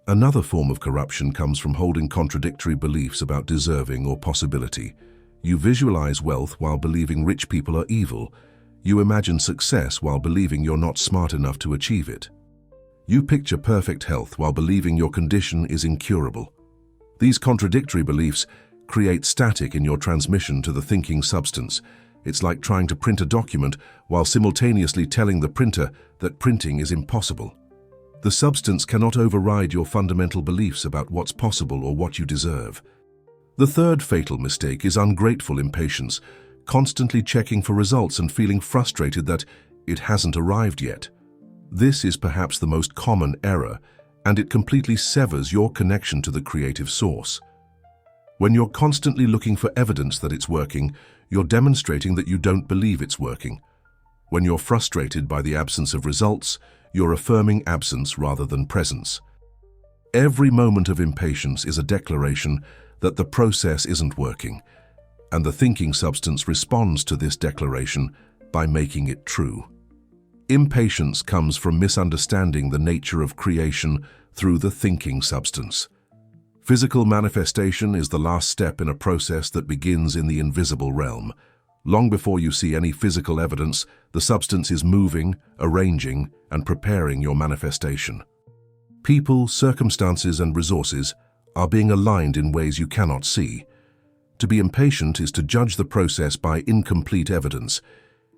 Another form of corruption comes from holding contradictory beliefs about deserving or possibility. You visualize wealth while believing rich people are evil. You imagine success while believing you're not smart enough to achieve it. You picture perfect health while believing your condition is incurable. These contradictory beliefs create static in your transmission to the thinking substance. It's like trying to print a document while simultaneously telling the printer that printing is impossible. The substance cannot override your fundamental beliefs about what's possible or what you deserve. The third fatal mistake is ungrateful impatience, constantly checking for results and feeling frustrated that it hasn't arrived yet. This is perhaps the most common error, and it completely severs your connection to the creative source. When you're constantly looking for evidence that it's working, you're demonstrating that you don't believe it's working. When you're frustrated by the absence of results, you're affirming absence rather than presence. Every moment of impatience is a declaration that the process isn't working, and the thinking substance responds to this declaration by making it true. Impatience comes from misunderstanding the nature of creation through the thinking substance. Physical manifestation is the last step in a process that begins in the invisible realm. Long before you see any physical evidence, the substance is moving, arranging, and preparing your manifestation. People, circumstances, and resources are being aligned in ways you cannot see. To be impatient is to judge the process by incomplete evidence.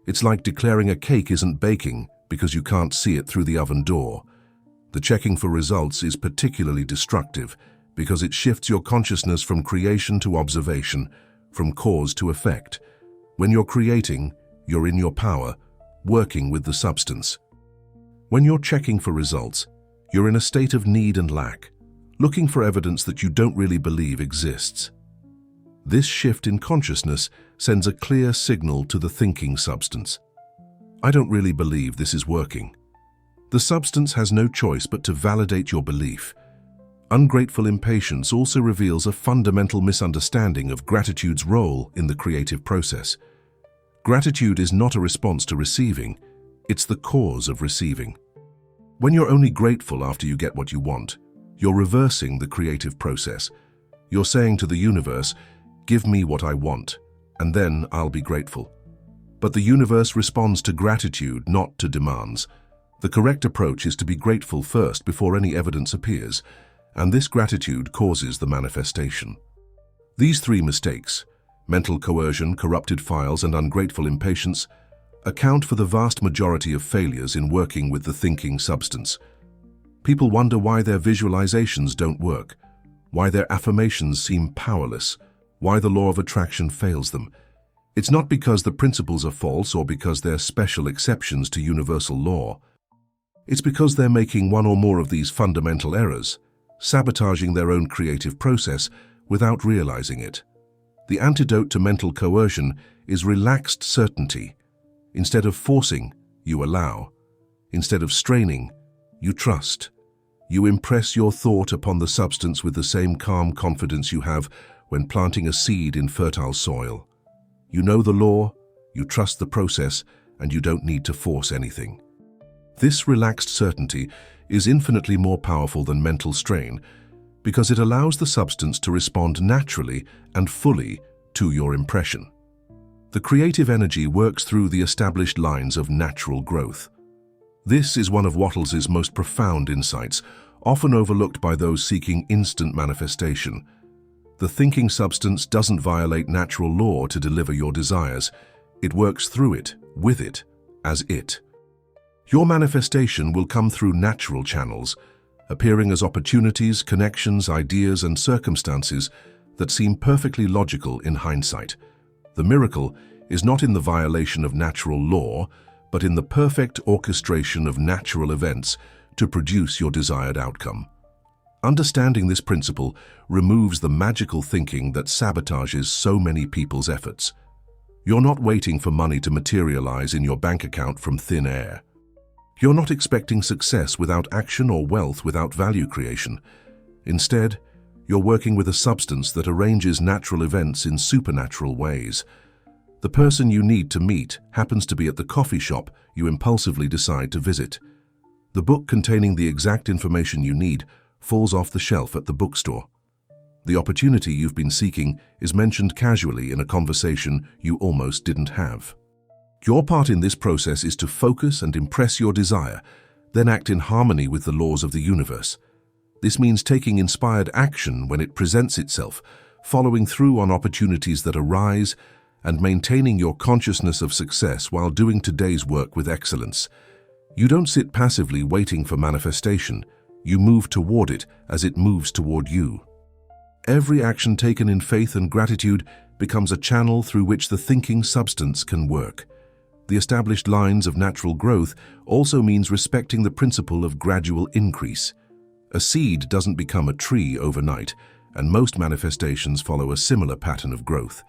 It's like declaring a cake isn't baking because you can't see it through the oven door. The checking for results is particularly destructive because it shifts your consciousness from creation to observation, from cause to effect. When you're creating, you're in your power, working with the substance. When you're checking for results, you're in a state of need and lack, looking for evidence that you don't really believe exists. This shift in consciousness sends a clear signal to the thinking substance. I don't really believe this is working. The substance has no choice but to validate your belief. Ungrateful impatience also reveals a fundamental misunderstanding of gratitude's role in the creative process. Gratitude is not a response to receiving, it's the cause of receiving. When you're only grateful after you get what you want, you're reversing the creative process. You're saying to the universe, "Give me what I want, and then I'll be grateful." But the universe responds to gratitude, not to demands. The correct approach is to be grateful first before any evidence appears, and this gratitude causes the manifestation. These three mistakes, mental coercion, corrupted files, and ungrateful impatience, account for the vast majority of failures in working with the thinking substance. People wonder why their visualizations don't work, why their affirmations seem powerless, why the law of attraction fails them. It's not because the principles are false or because they're special exceptions to universal law. It's because they're making one or more of these fundamental errors, sabotaging their own creative process without realizing it. The antidote to mental coercion is relaxed certainty. Instead of forcing, you allow. Instead of straining, you trust. You impress your thought upon the substance with the same calm confidence you have when planting a seed in fertile soil. You know the law, you trust the process, and you don't need to force anything. This relaxed certainty is infinitely more powerful than mental strain because it allows the substance to respond naturally and fully to your impression. The creative energy works through the established lines of natural growth. This is one of Wattles' most profound insights, often overlooked by those seeking instant manifestation. The thinking substance doesn't violate natural law to deliver your desires. It works through it, with it, as it. Your manifestation will come through natural channels, appearing as opportunities, connections, ideas, and circumstances that seem perfectly logical in hindsight. The miracle is not in the violation of natural law, but in the perfect orchestration of natural events to produce your desired outcome. Understanding this principle removes the magical thinking that sabotages so many people's efforts. You're not waiting for money to materialize in your bank account from thin air. You're not expecting success without action or wealth without value creation. Instead, you're working with a substance that arranges natural events in supernatural ways. The person you need to meet happens to be at the coffee shop you impulsively decide to visit. The book containing the exact information you need falls off the shelf at the bookstore. The opportunity you've been seeking is mentioned casually in a conversation you almost didn't have. Your part in this process is to focus and impress your desire, then act in harmony with the laws of the universe. This means taking inspired action when it presents itself, following through on opportunities that arise, and maintaining your consciousness of success while doing today's work with excellence. You don't sit passively waiting for manifestation. You move toward it as it moves toward you. Every action taken in faith and gratitude becomes a channel through which the thinking substance can work. The established lines of natural growth also means respecting the principle of gradual increase. A seed doesn't become a tree overnight, and most manifestations follow a similar pattern of growth.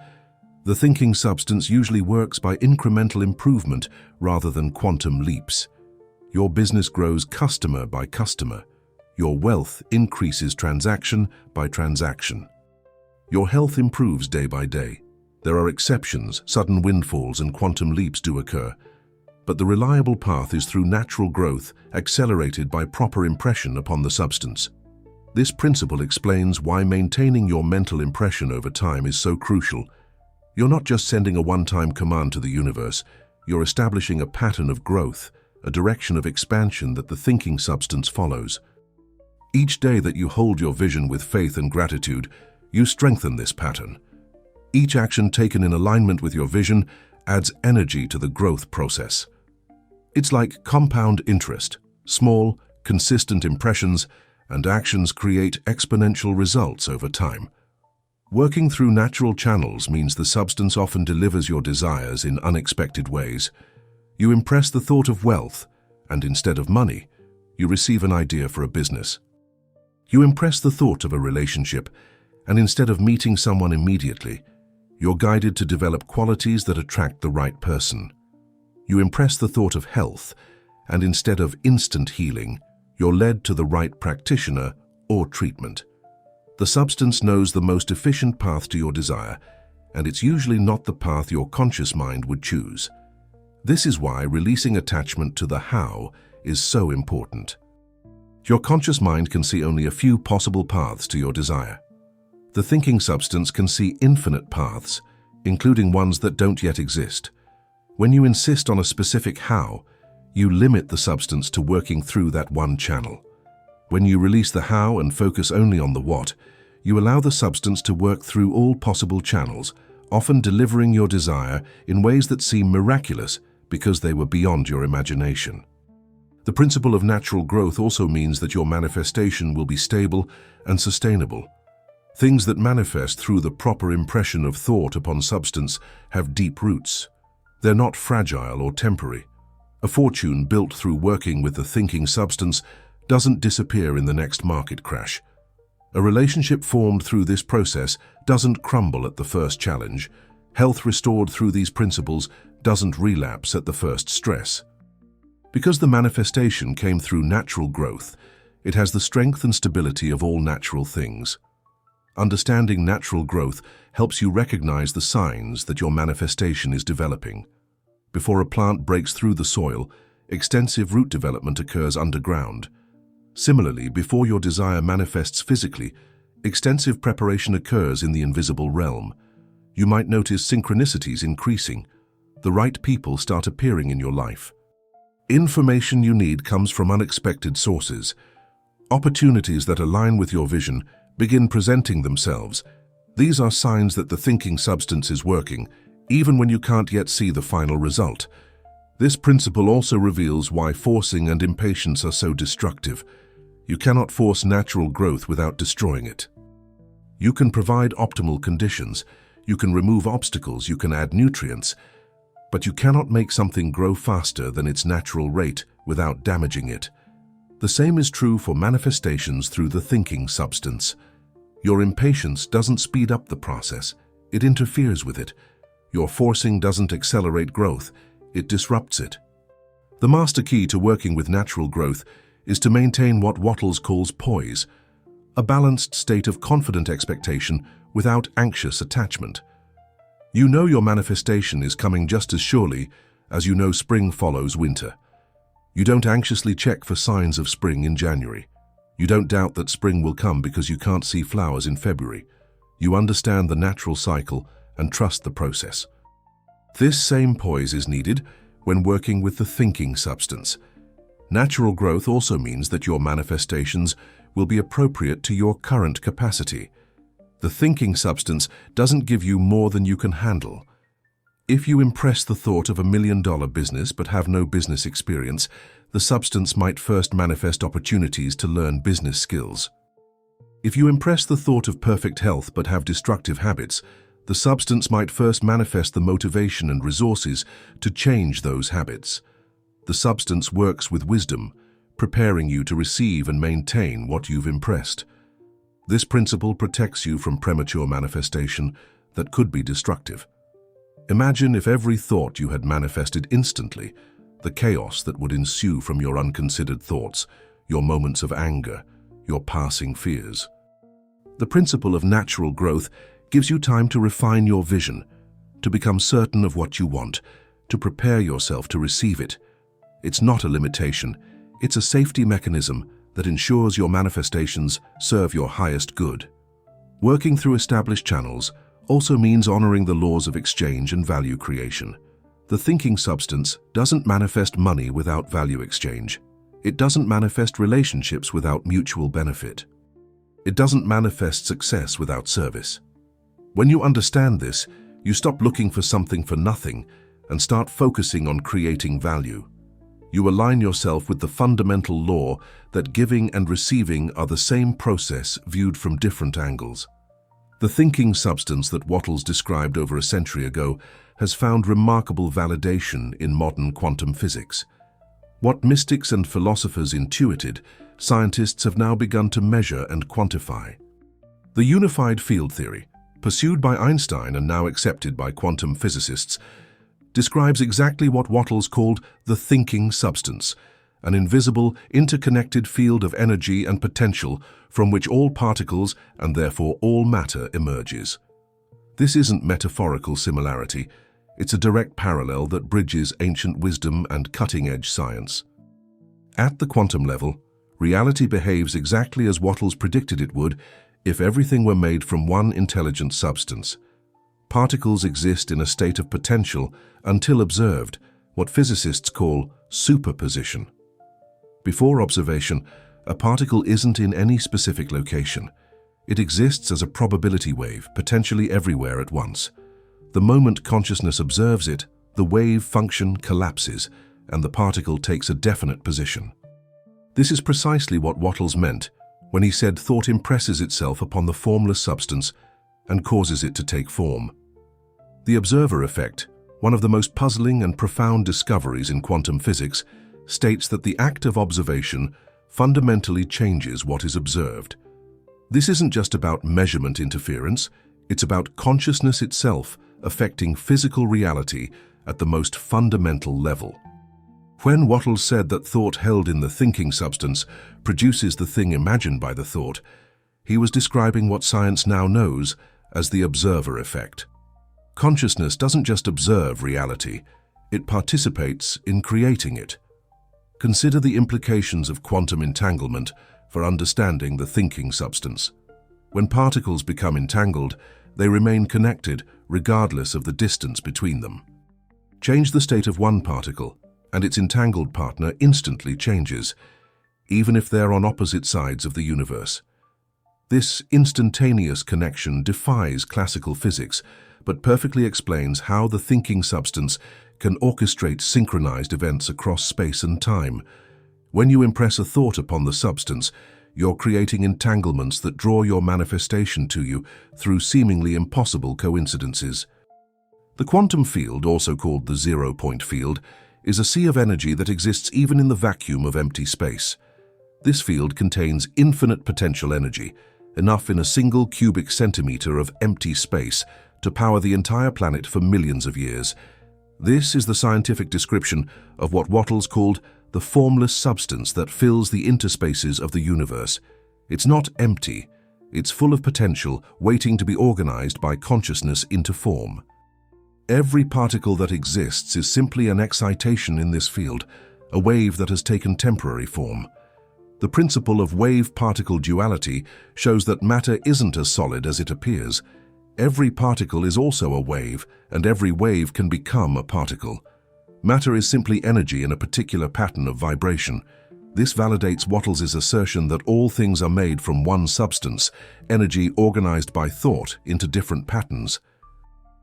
The thinking substance usually works by incremental improvement rather than quantum leaps. Your business grows customer by customer. Your wealth increases transaction by transaction. Your health improves day by day. There are exceptions, sudden windfalls and quantum leaps do occur. But the reliable path is through natural growth, accelerated by proper impression upon the substance. This principle explains why maintaining your mental impression over time is so crucial. You're not just sending a one-time command to the universe, you're establishing a pattern of growth, a direction of expansion that the thinking substance follows. Each day that you hold your vision with faith and gratitude, you strengthen this pattern. Each action taken in alignment with your vision adds energy to the growth process. It's like compound interest. Small, consistent impressions and actions create exponential results over time. Working through natural channels means the substance often delivers your desires in unexpected ways. You impress the thought of wealth, and instead of money, you receive an idea for a business. You impress the thought of a relationship, and instead of meeting someone immediately, you're guided to develop qualities that attract the right person. You impress the thought of health, and instead of instant healing, you're led to the right practitioner or treatment. The substance knows the most efficient path to your desire, and it's usually not the path your conscious mind would choose. This is why releasing attachment to the how is so important. Your conscious mind can see only a few possible paths to your desire. The thinking substance can see infinite paths, including ones that don't yet exist. When you insist on a specific how, you limit the substance to working through that one channel. When you release the how and focus only on the what, you allow the substance to work through all possible channels, often delivering your desire in ways that seem miraculous because they were beyond your imagination. The principle of natural growth also means that your manifestation will be stable and sustainable. Things that manifest through the proper impression of thought upon substance have deep roots. They're not fragile or temporary. A fortune built through working with the thinking substance doesn't disappear in the next market crash. A relationship formed through this process doesn't crumble at the first challenge. Health restored through these principles doesn't relapse at the first stress. Because the manifestation came through natural growth, it has the strength and stability of all natural things. Understanding natural growth helps you recognize the signs that your manifestation is developing. Before a plant breaks through the soil, extensive root development occurs underground. Similarly, before your desire manifests physically, extensive preparation occurs in the invisible realm. You might notice synchronicities increasing. The right people start appearing in your life. Information you need comes from unexpected sources. Opportunities that align with your vision begin presenting themselves. These are signs that the thinking substance is working, even when you can't yet see the final result. This principle also reveals why forcing and impatience are so destructive. You cannot force natural growth without destroying it. You can provide optimal conditions, you can remove obstacles, you can add nutrients, but you cannot make something grow faster than its natural rate without damaging it. The same is true for manifestations through the thinking substance. Your impatience doesn't speed up the process, it interferes with it. Your forcing doesn't accelerate growth, it disrupts it. The master key to working with natural growth is to maintain what Wattles calls poise, a balanced state of confident expectation without anxious attachment. You know your manifestation is coming just as surely as you know spring follows winter. You don't anxiously check for signs of spring in January. You don't doubt that spring will come because you can't see flowers in February. You understand the natural cycle and trust the process. This same poise is needed when working with the thinking substance. Natural growth also means that your manifestations will be appropriate to your current capacity. The thinking substance doesn't give you more than you can handle. If you impress the thought of $1 million business but have no business experience, the substance might first manifest opportunities to learn business skills. If you impress the thought of perfect health but have destructive habits, the substance might first manifest the motivation and resources to change those habits. The substance works with wisdom, preparing you to receive and maintain what you've impressed. This principle protects you from premature manifestation that could be destructive. Imagine if every thought you had manifested instantly, the chaos that would ensue from your unconsidered thoughts, your moments of anger, your passing fears. The principle of natural growth gives you time to refine your vision, to become certain of what you want, to prepare yourself to receive it. It's not a limitation, it's a safety mechanism that ensures your manifestations serve your highest good. Working through established channels also means honoring the laws of exchange and value creation. The thinking substance doesn't manifest money without value exchange. It doesn't manifest relationships without mutual benefit. It doesn't manifest success without service. When you understand this, you stop looking for something for nothing and start focusing on creating value. You align yourself with the fundamental law that giving and receiving are the same process viewed from different angles. The thinking substance that Wattles described over a century ago has found remarkable validation in modern quantum physics. What mystics and philosophers intuited, scientists have now begun to measure and quantify. The unified field theory, pursued by Einstein and now accepted by quantum physicists, describes exactly what Wattles called the thinking substance, an invisible, interconnected field of energy and potential from which all particles and therefore all matter emerges. This isn't metaphorical similarity, it's a direct parallel that bridges ancient wisdom and cutting-edge science. At the quantum level, reality behaves exactly as Wattles predicted it would if everything were made from one intelligent substance. Particles exist in a state of potential until observed, what physicists call superposition. Before observation, a particle isn't in any specific location. It exists as a probability wave, potentially everywhere at once. The moment consciousness observes it, the wave function collapses, and the particle takes a definite position. This is precisely what Wattles meant when he said thought impresses itself upon the formless substance and causes it to take form. The observer effect, one of the most puzzling and profound discoveries in quantum physics, states that the act of observation fundamentally changes what is observed. This isn't just about measurement interference, it's about consciousness itself affecting physical reality at the most fundamental level. When Wattles said that thought held in the thinking substance produces the thing imagined by the thought, he was describing what science now knows as the observer effect. Consciousness doesn't just observe reality, it participates in creating it. Consider the implications of quantum entanglement for understanding the thinking substance. When particles become entangled, they remain connected regardless of the distance between them. Change the state of one particle, and its entangled partner instantly changes, even if they're on opposite sides of the universe. This instantaneous connection defies classical physics, but perfectly explains how the thinking substance can orchestrate synchronized events across space and time. When you impress a thought upon the substance, you're creating entanglements that draw your manifestation to you through seemingly impossible coincidences. The quantum field, also called the zero-point field, is a sea of energy that exists even in the vacuum of empty space. This field contains infinite potential energy, enough in a single cubic centimeter of empty space to power the entire planet for millions of years. This is the scientific description of what Wattles called the formless substance that fills the interspaces of the universe. It's not empty, it's full of potential waiting to be organized by consciousness into form. Every particle that exists is simply an excitation in this field, a wave that has taken temporary form. The principle of wave-particle duality shows that matter isn't as solid as it appears. Every particle is also a wave, and every wave can become a particle. Matter is simply energy in a particular pattern of vibration. This validates Wattles' assertion that all things are made from one substance, energy organized by thought into different patterns.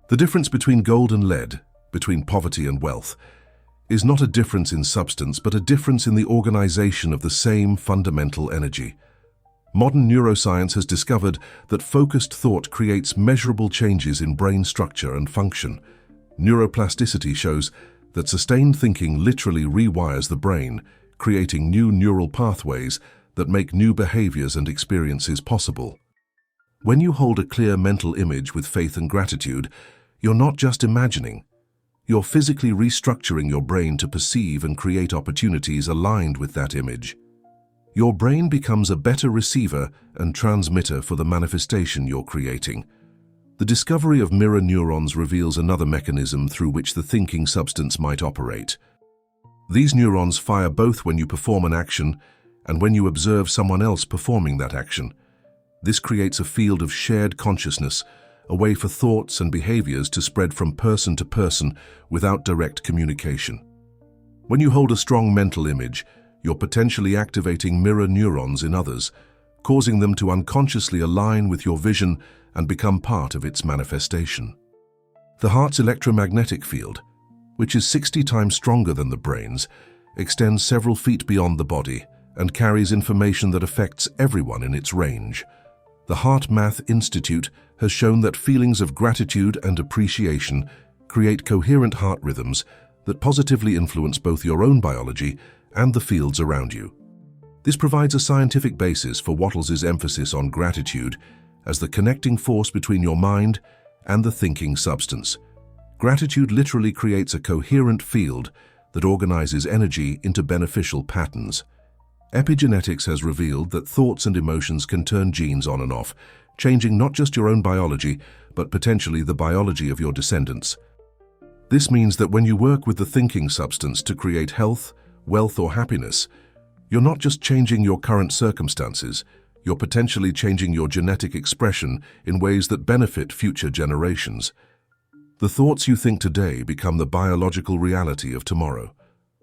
The difference between gold and lead, between poverty and wealth, is not a difference in substance but a difference in the organization of the same fundamental energy. Modern neuroscience has discovered that focused thought creates measurable changes in brain structure and function. Neuroplasticity shows that sustained thinking literally rewires the brain, creating new neural pathways that make new behaviors and experiences possible. When you hold a clear mental image with faith and gratitude, you're not just imagining. You're physically restructuring your brain to perceive and create opportunities aligned with that image. Your brain becomes a better receiver and transmitter for the manifestation you're creating. The discovery of mirror neurons reveals another mechanism through which the thinking substance might operate. These neurons fire both when you perform an action and when you observe someone else performing that action. This creates a field of shared consciousness, a way for thoughts and behaviors to spread from person to person without direct communication. When you hold a strong mental image, you're potentially activating mirror neurons in others, causing them to unconsciously align with your vision and become part of its manifestation. The heart's electromagnetic field, which is 60 times stronger than the brain's, extends several feet beyond the body and carries information that affects everyone in its range. The Heart Math Institute has shown that feelings of gratitude and appreciation create coherent heart rhythms that positively influence both your own biology and the fields around you. This provides a scientific basis for Wattles' emphasis on gratitude as the connecting force between your mind and the thinking substance. Gratitude literally creates a coherent field that organizes energy into beneficial patterns. Epigenetics has revealed that thoughts and emotions can turn genes on and off, changing not just your own biology, but potentially the biology of your descendants. This means that when you work with the thinking substance to create health, wealth, or happiness, you're not just changing your current circumstances, you're potentially changing your genetic expression in ways that benefit future generations. The thoughts you think today become the biological reality of tomorrow.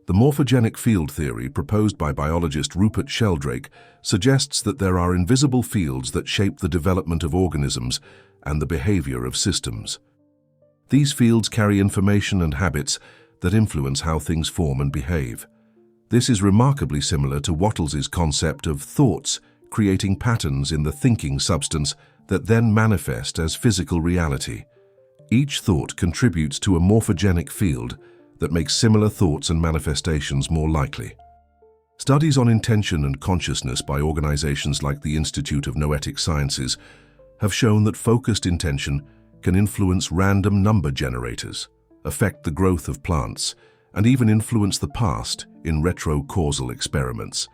The morphogenic field theory proposed by biologist Rupert Sheldrake suggests that there are invisible fields that shape the development of organisms and the behavior of systems. These fields carry information and habits that influence how things form and behave. This is remarkably similar to Wattles' concept of thoughts creating patterns in the thinking substance that then manifest as physical reality. Each thought contributes to a morphogenic field that makes similar thoughts and manifestations more likely. Studies on intention and consciousness by organizations like the Institute of Noetic Sciences have shown that focused intention can influence random number generators, affect the growth of plants, and even influence the past in retro-causal experiments.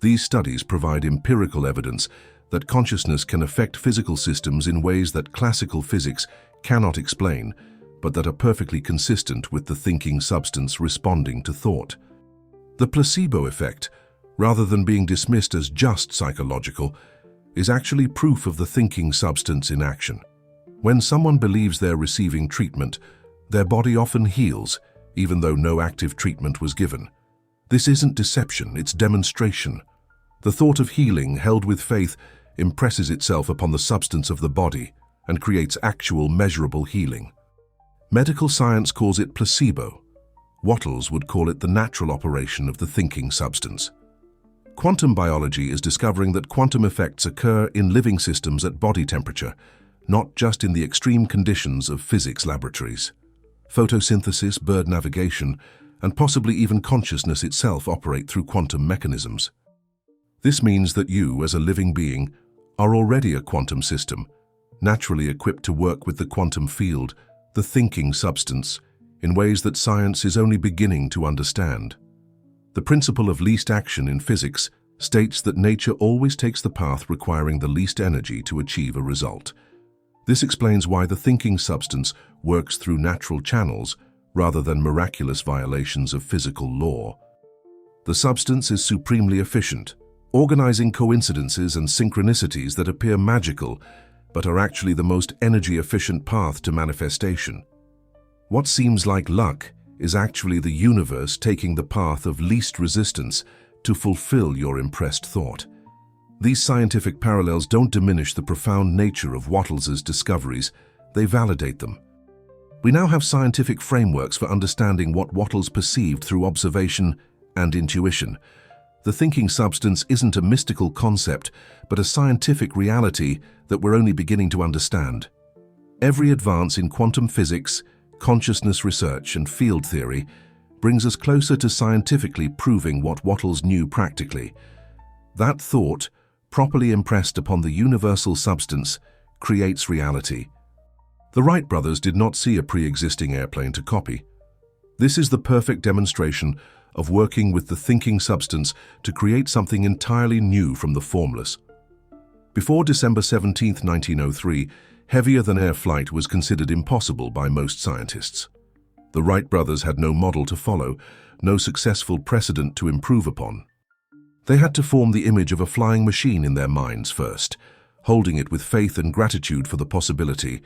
These studies provide empirical evidence that consciousness can affect physical systems in ways that classical physics cannot explain, but that are perfectly consistent with the thinking substance responding to thought. The placebo effect, rather than being dismissed as just psychological, is actually proof of the thinking substance in action. When someone believes they're receiving treatment, their body often heals, even though no active treatment was given. This isn't deception, it's demonstration. The thought of healing held with faith impresses itself upon the substance of the body and creates actual measurable healing. Medical science calls it placebo. Wattles would call it the natural operation of the thinking substance. Quantum biology is discovering that quantum effects occur in living systems at body temperature, not just in the extreme conditions of physics laboratories. Photosynthesis, bird navigation, and possibly even consciousness itself operate through quantum mechanisms. This means that you, as a living being, are already a quantum system, naturally equipped to work with the quantum field, the thinking substance, in ways that science is only beginning to understand. The principle of least action in physics states that nature always takes the path requiring the least energy to achieve a result. This explains why the thinking substance works through natural channels rather than miraculous violations of physical law. The substance is supremely efficient, organizing coincidences and synchronicities that appear magical but are actually the most energy-efficient path to manifestation. What seems like luck is actually the universe taking the path of least resistance to fulfill your impressed thought. These scientific parallels don't diminish the profound nature of Wattles' discoveries, they validate them. We now have scientific frameworks for understanding what Wattles perceived through observation and intuition. The thinking substance isn't a mystical concept, but a scientific reality that we're only beginning to understand. Every advance in quantum physics, consciousness research, and field theory brings us closer to scientifically proving what Wattles knew practically. That thought, properly impressed upon the universal substance, creates reality. The Wright brothers did not see a pre-existing airplane to copy. This is the perfect demonstration of working with the thinking substance to create something entirely new from the formless. Before December 17, 1903, heavier-than-air flight was considered impossible by most scientists. The Wright brothers had no model to follow, no successful precedent to improve upon. They had to form the image of a flying machine in their minds first, holding it with faith and gratitude for the possibility,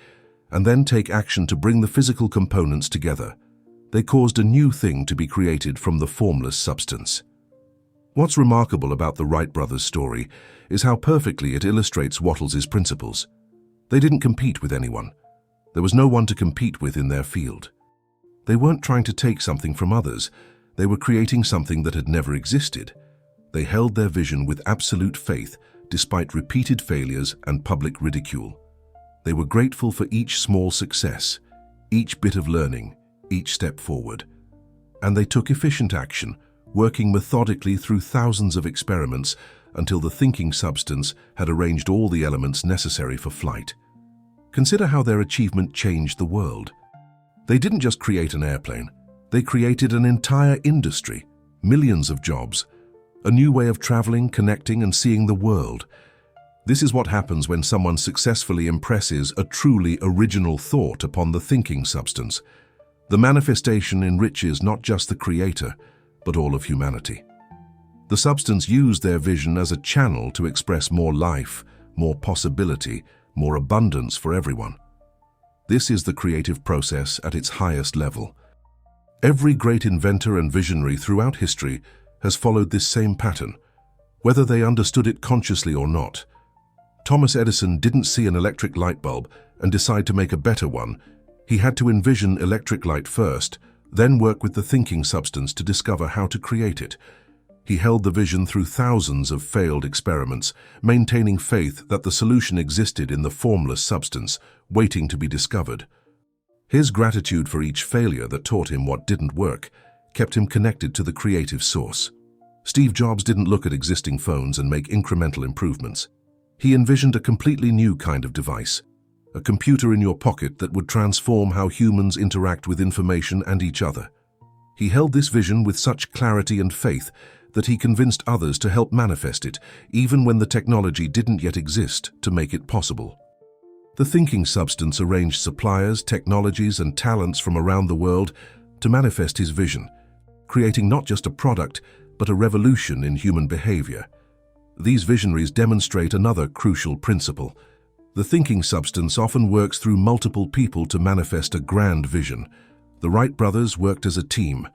and then take action to bring the physical components together. They caused a new thing to be created from the formless substance. What's remarkable about the Wright brothers' story is how perfectly it illustrates Wattles' principles. They didn't compete with anyone. There was no one to compete with in their field. They weren't trying to take something from others. They were creating something that had never existed. They held their vision with absolute faith, despite repeated failures and public ridicule. They were grateful for each small success, each bit of learning, each step forward. And they took efficient action, working methodically through thousands of experiments until the thinking substance had arranged all the elements necessary for flight. Consider how their achievement changed the world. They didn't just create an airplane, they created an entire industry, millions of jobs, a new way of traveling, connecting, and seeing the world. This is what happens when someone successfully impresses a truly original thought upon the thinking substance. The manifestation enriches not just the creator, but all of humanity. The substance used their vision as a channel to express more life, more possibility, more abundance for everyone. This is the creative process at its highest level. Every great inventor and visionary throughout history has followed this same pattern, whether they understood it consciously or not. Thomas Edison didn't see an electric light bulb and decide to make a better one. He had to envision electric light first, then work with the thinking substance to discover how to create it. He held the vision through thousands of failed experiments, maintaining faith that the solution existed in the formless substance, waiting to be discovered. His gratitude for each failure that taught him what didn't work kept him connected to the creative source. Steve Jobs didn't look at existing phones and make incremental improvements. He envisioned a completely new kind of device, a computer in your pocket that would transform how humans interact with information and each other. He held this vision with such clarity and faith that he convinced others to help manifest it, even when the technology didn't yet exist to make it possible. The thinking substance arranged suppliers, technologies, and talents from around the world to manifest his vision, creating not just a product, but a revolution in human behavior. These visionaries demonstrate another crucial principle. The thinking substance often works through multiple people to manifest a grand vision. The Wright brothers worked as a team.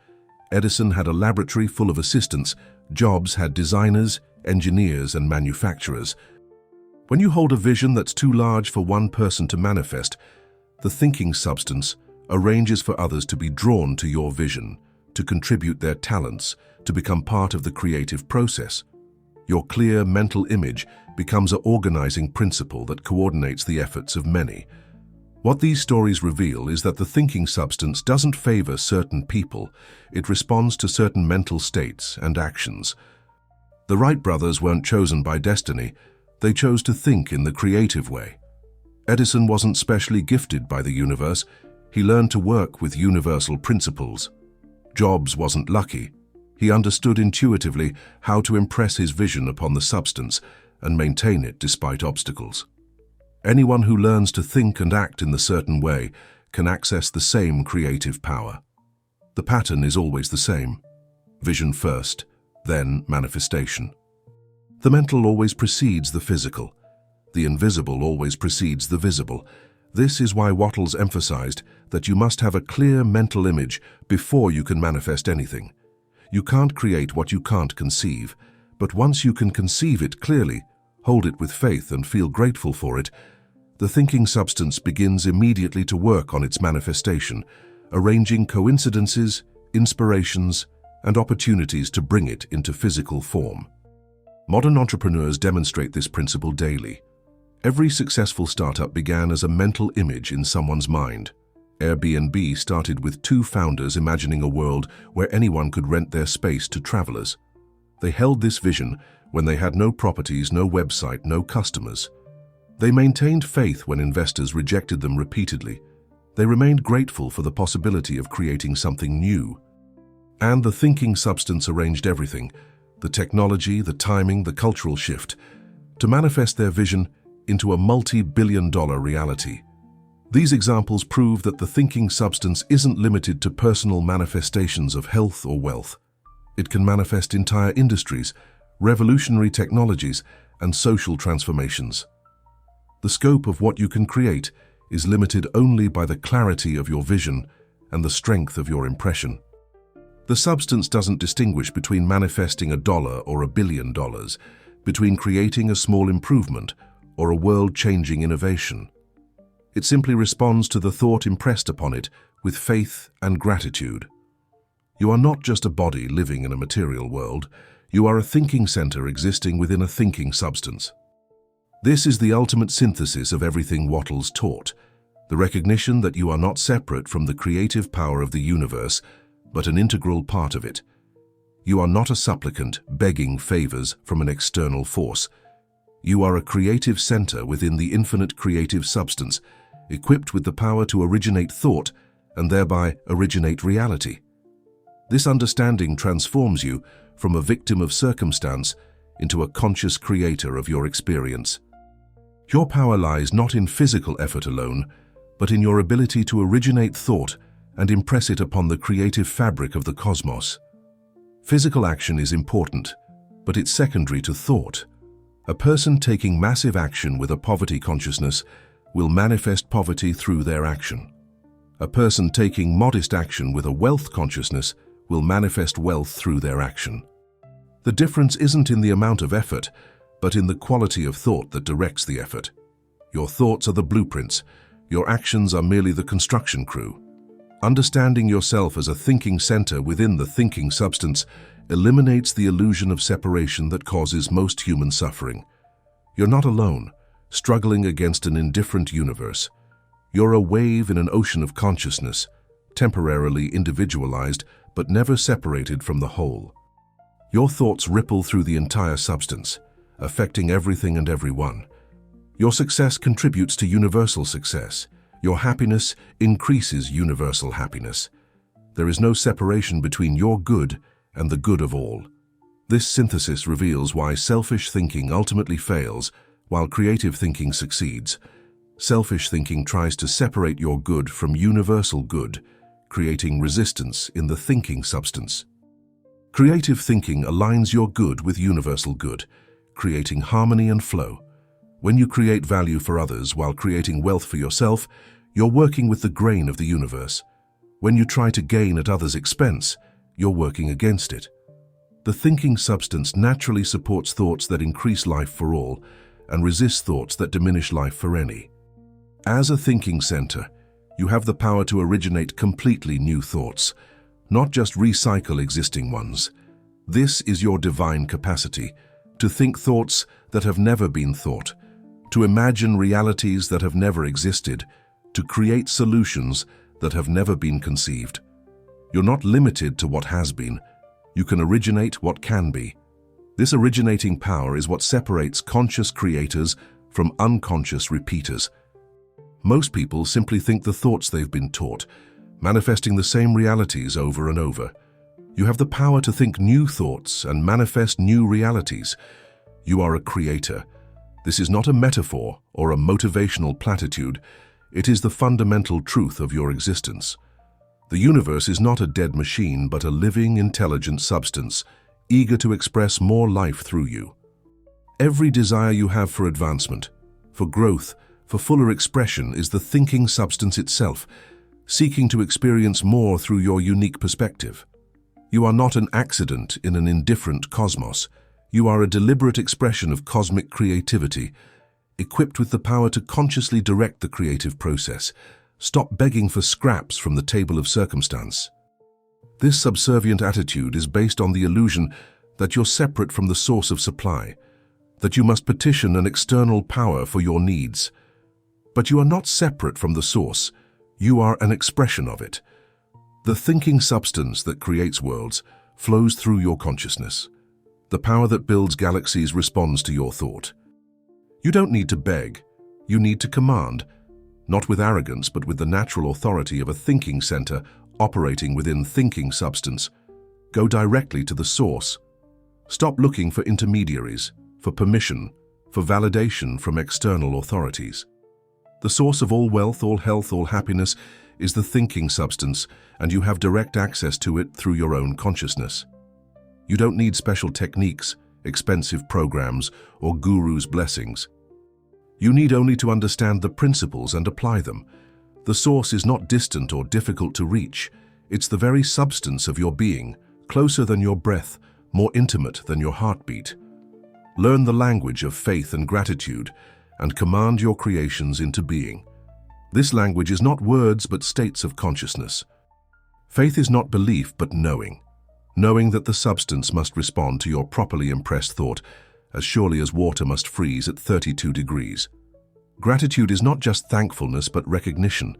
Edison had a laboratory full of assistants. Jobs had designers, engineers, and manufacturers. When you hold a vision that's too large for one person to manifest, the thinking substance arranges for others to be drawn to your vision, to contribute their talents, to become part of the creative process. Your clear mental image becomes an organizing principle that coordinates the efforts of many. What these stories reveal is that the thinking substance doesn't favor certain people, it responds to certain mental states and actions. The Wright brothers weren't chosen by destiny, they chose to think in the creative way. Edison wasn't specially gifted by the universe, he learned to work with universal principles. Jobs wasn't lucky. He understood intuitively how to impress his vision upon the substance and maintain it despite obstacles. Anyone who learns to think and act in the certain way can access the same creative power. The pattern is always the same. Vision first, then manifestation. The mental always precedes the physical. The invisible always precedes the visible. This is why Wattles emphasized that you must have a clear mental image before you can manifest anything. You can't create what you can't conceive, but once you can conceive it clearly, hold it with faith and feel grateful for it, the thinking substance begins immediately to work on its manifestation, arranging coincidences, inspirations, and opportunities to bring it into physical form. Modern entrepreneurs demonstrate this principle daily. Every successful startup began as a mental image in someone's mind. Airbnb started with two founders imagining a world where anyone could rent their space to travelers. They held this vision when they had no properties, no website, no customers. They maintained faith when investors rejected them repeatedly. They remained grateful for the possibility of creating something new. And the thinking substance arranged everything, the technology, the timing, the cultural shift. To manifest their vision, into a multi-billion-dollar reality. These examples prove that the thinking substance isn't limited to personal manifestations of health or wealth. It can manifest entire industries, revolutionary technologies, and social transformations. The scope of what you can create is limited only by the clarity of your vision and the strength of your impression. The substance doesn't distinguish between manifesting $1 or $1 billion, between creating a small improvement or a world-changing innovation. It simply responds to the thought impressed upon it with faith and gratitude. You are not just a body living in a material world, you are a thinking center existing within a thinking substance. This is the ultimate synthesis of everything Wattles taught, the recognition that you are not separate from the creative power of the universe, but an integral part of it. You are not a supplicant begging favors from an external force. You are a creative center within the infinite creative substance, equipped with the power to originate thought and thereby originate reality. This understanding transforms you from a victim of circumstance into a conscious creator of your experience. Your power lies not in physical effort alone, but in your ability to originate thought and impress it upon the creative fabric of the cosmos. Physical action is important, but it's secondary to thought. A person taking massive action with a poverty consciousness will manifest poverty through their action. A person taking modest action with a wealth consciousness will manifest wealth through their action. The difference isn't in the amount of effort, but in the quality of thought that directs the effort. Your thoughts are the blueprints, your actions are merely the construction crew. Understanding yourself as a thinking center within the thinking substance eliminates the illusion of separation that causes most human suffering. You're not alone, struggling against an indifferent universe. You're a wave in an ocean of consciousness, temporarily individualized but never separated from the whole. Your thoughts ripple through the entire substance, affecting everything and everyone. Your success contributes to universal success. Your happiness increases universal happiness. There is no separation between your good and the good of all. This synthesis reveals why selfish thinking ultimately fails while creative thinking succeeds. Selfish thinking tries to separate your good from universal good, creating resistance in the thinking substance. Creative thinking aligns your good with universal good, creating harmony and flow. When you create value for others while creating wealth for yourself, you're working with the grain of the universe. When you try to gain at others' expense, you're working against it. The thinking substance naturally supports thoughts that increase life for all and resists thoughts that diminish life for any. As a thinking center, you have the power to originate completely new thoughts, not just recycle existing ones. This is your divine capacity, to think thoughts that have never been thought, to imagine realities that have never existed, to create solutions that have never been conceived. You're not limited to what has been. You can originate what can be. This originating power is what separates conscious creators from unconscious repeaters. Most people simply think the thoughts they've been taught, manifesting the same realities over and over. You have the power to think new thoughts and manifest new realities. You are a creator. This is not a metaphor or a motivational platitude. It is the fundamental truth of your existence. The universe is not a dead machine, but a living, intelligent substance, eager to express more life through you. Every desire you have for advancement, for growth, for fuller expression is the thinking substance itself, seeking to experience more through your unique perspective. You are not an accident in an indifferent cosmos. You are a deliberate expression of cosmic creativity, equipped with the power to consciously direct the creative process. Stop begging for scraps from the table of circumstance. This subservient attitude is based on the illusion that you're separate from the source of supply, that you must petition an external power for your needs. But you are not separate from the source. You are an expression of it. The thinking substance that creates worlds flows through your consciousness. The power that builds galaxies responds to your thought. You don't need to beg. You need to command, not with arrogance, but with the natural authority of a thinking center operating within thinking substance. Go directly to the source. Stop looking for intermediaries, for permission, for validation from external authorities. The source of all wealth, all health, all happiness is the thinking substance, and you have direct access to it through your own consciousness. You don't need special techniques, expensive programs, or gurus' blessings. You need only to understand the principles and apply them. The source is not distant or difficult to reach. It's the very substance of your being, closer than your breath, more intimate than your heartbeat. Learn the language of faith and gratitude, and command your creations into being. This language is not words but states of consciousness. Faith is not belief but knowing. Knowing that the substance must respond to your properly impressed thought, as surely as water must freeze at 32 degrees. Gratitude is not just thankfulness but recognition.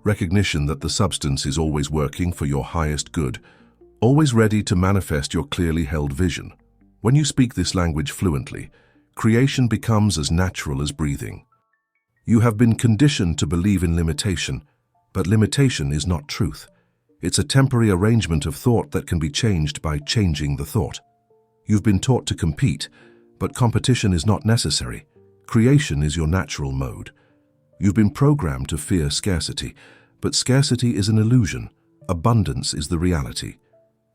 Recognition that the substance is always working for your highest good, always ready to manifest your clearly held vision. When you speak this language fluently, creation becomes as natural as breathing. You have been conditioned to believe in limitation, but limitation is not truth. It's a temporary arrangement of thought that can be changed by changing the thought. You've been taught to compete, but competition is not necessary. Creation is your natural mode. You've been programmed to fear scarcity, but scarcity is an illusion. Abundance is the reality.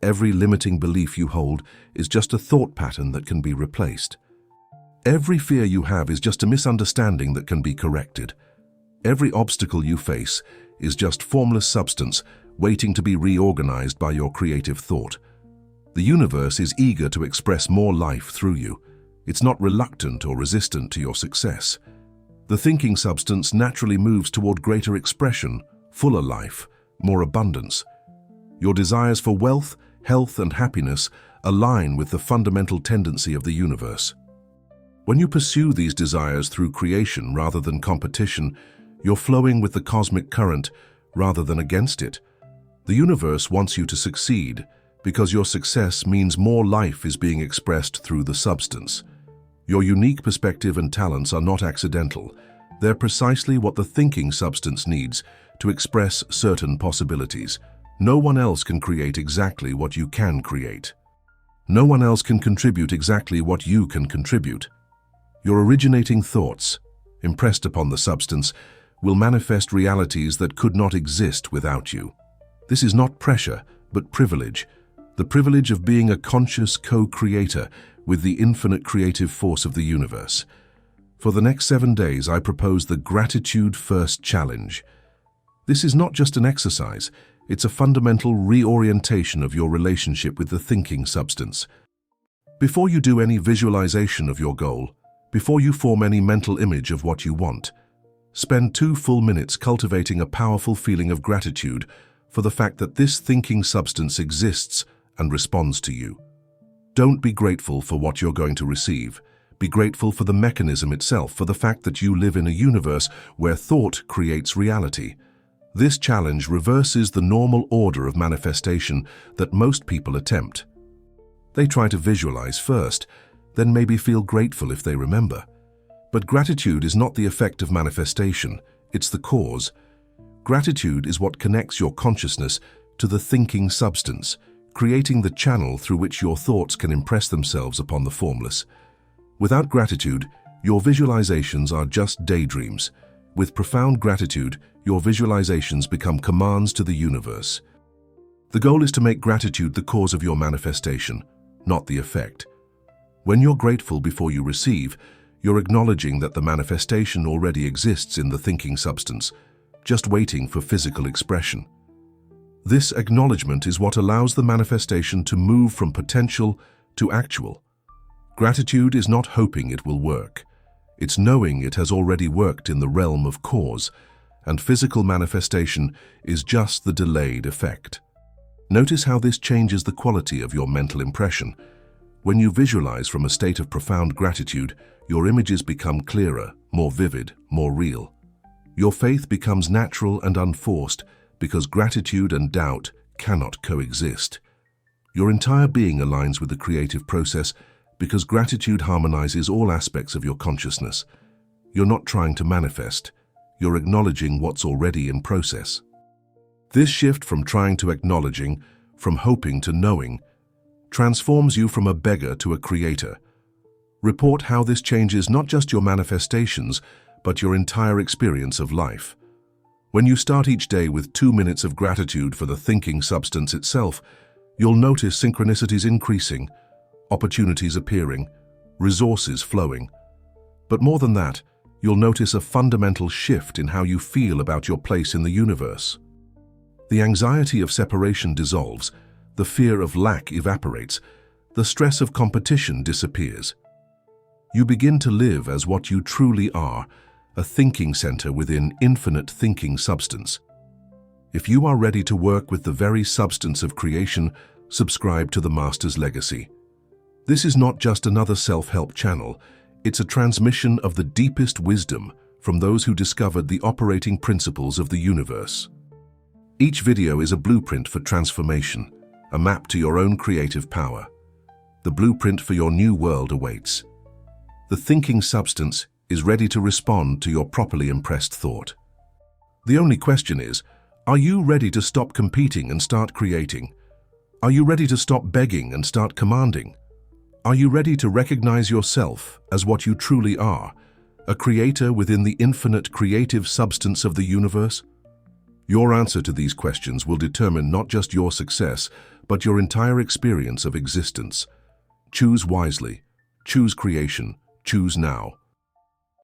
Every limiting belief you hold is just a thought pattern that can be replaced. Every fear you have is just a misunderstanding that can be corrected. Every obstacle you face is just formless substance waiting to be reorganized by your creative thought. The universe is eager to express more life through you. It's not reluctant or resistant to your success. The thinking substance naturally moves toward greater expression, fuller life, more abundance. Your desires for wealth, health, and happiness align with the fundamental tendency of the universe. When you pursue these desires through creation rather than competition, you're flowing with the cosmic current rather than against it. The universe wants you to succeed because your success means more life is being expressed through the substance. Your unique perspective and talents are not accidental. They're precisely what the thinking substance needs to express certain possibilities. No one else can create exactly what you can create. No one else can contribute exactly what you can contribute. Your originating thoughts, impressed upon the substance, will manifest realities that could not exist without you. This is not pressure, but privilege. The privilege of being a conscious co-creator with the infinite creative force of the universe. For the next 7 days, I propose the Gratitude First Challenge. This is not just an exercise, it's a fundamental reorientation of your relationship with the thinking substance. Before you do any visualization of your goal, before you form any mental image of what you want, spend 2 full minutes cultivating a powerful feeling of gratitude for the fact that this thinking substance exists and responds to you. Don't be grateful for what you're going to receive. Be grateful for the mechanism itself, for the fact that you live in a universe where thought creates reality. This challenge reverses the normal order of manifestation that most people attempt. They try to visualize first, then maybe feel grateful if they remember. But gratitude is not the effect of manifestation, it's the cause. Gratitude is what connects your consciousness to the thinking substance, creating the channel through which your thoughts can impress themselves upon the formless. Without gratitude, your visualizations are just daydreams. With profound gratitude, your visualizations become commands to the universe. The goal is to make gratitude the cause of your manifestation, not the effect. When you're grateful before you receive, you're acknowledging that the manifestation already exists in the thinking substance, just waiting for physical expression. This acknowledgement is what allows the manifestation to move from potential to actual. Gratitude is not hoping it will work. It's knowing it has already worked in the realm of cause, and physical manifestation is just the delayed effect. Notice how this changes the quality of your mental impression. When you visualize from a state of profound gratitude, your images become clearer, more vivid, more real. Your faith becomes natural and unforced because gratitude and doubt cannot coexist. Your entire being aligns with the creative process because gratitude harmonizes all aspects of your consciousness. You're not trying to manifest, you're acknowledging what's already in process. This shift from trying to acknowledging, from hoping to knowing, transforms you from a beggar to a creator. Report how this changes not just your manifestations, but your entire experience of life. When you start each day with 2 minutes of gratitude for the thinking substance itself, you'll notice synchronicities increasing, opportunities appearing, resources flowing. But more than that, you'll notice a fundamental shift in how you feel about your place in the universe. The anxiety of separation dissolves, the fear of lack evaporates, the stress of competition disappears. You begin to live as what you truly are, a thinking center within infinite thinking substance. If you are ready to work with the very substance of creation, subscribe to the Master's Legacy. This is not just another self-help channel, it's a transmission of the deepest wisdom from those who discovered the operating principles of the universe. Each video is a blueprint for transformation, a map to your own creative power. The blueprint for your new world awaits. The thinking substance is ready to respond to your properly impressed thought. The only question is, are you ready to stop competing and start creating? Are you ready to stop begging and start commanding? Are you ready to recognize yourself as what you truly are, a creator within the infinite creative substance of the universe? Your answer to these questions will determine not just your success, but your entire experience of existence. Choose wisely. Choose creation. Choose now.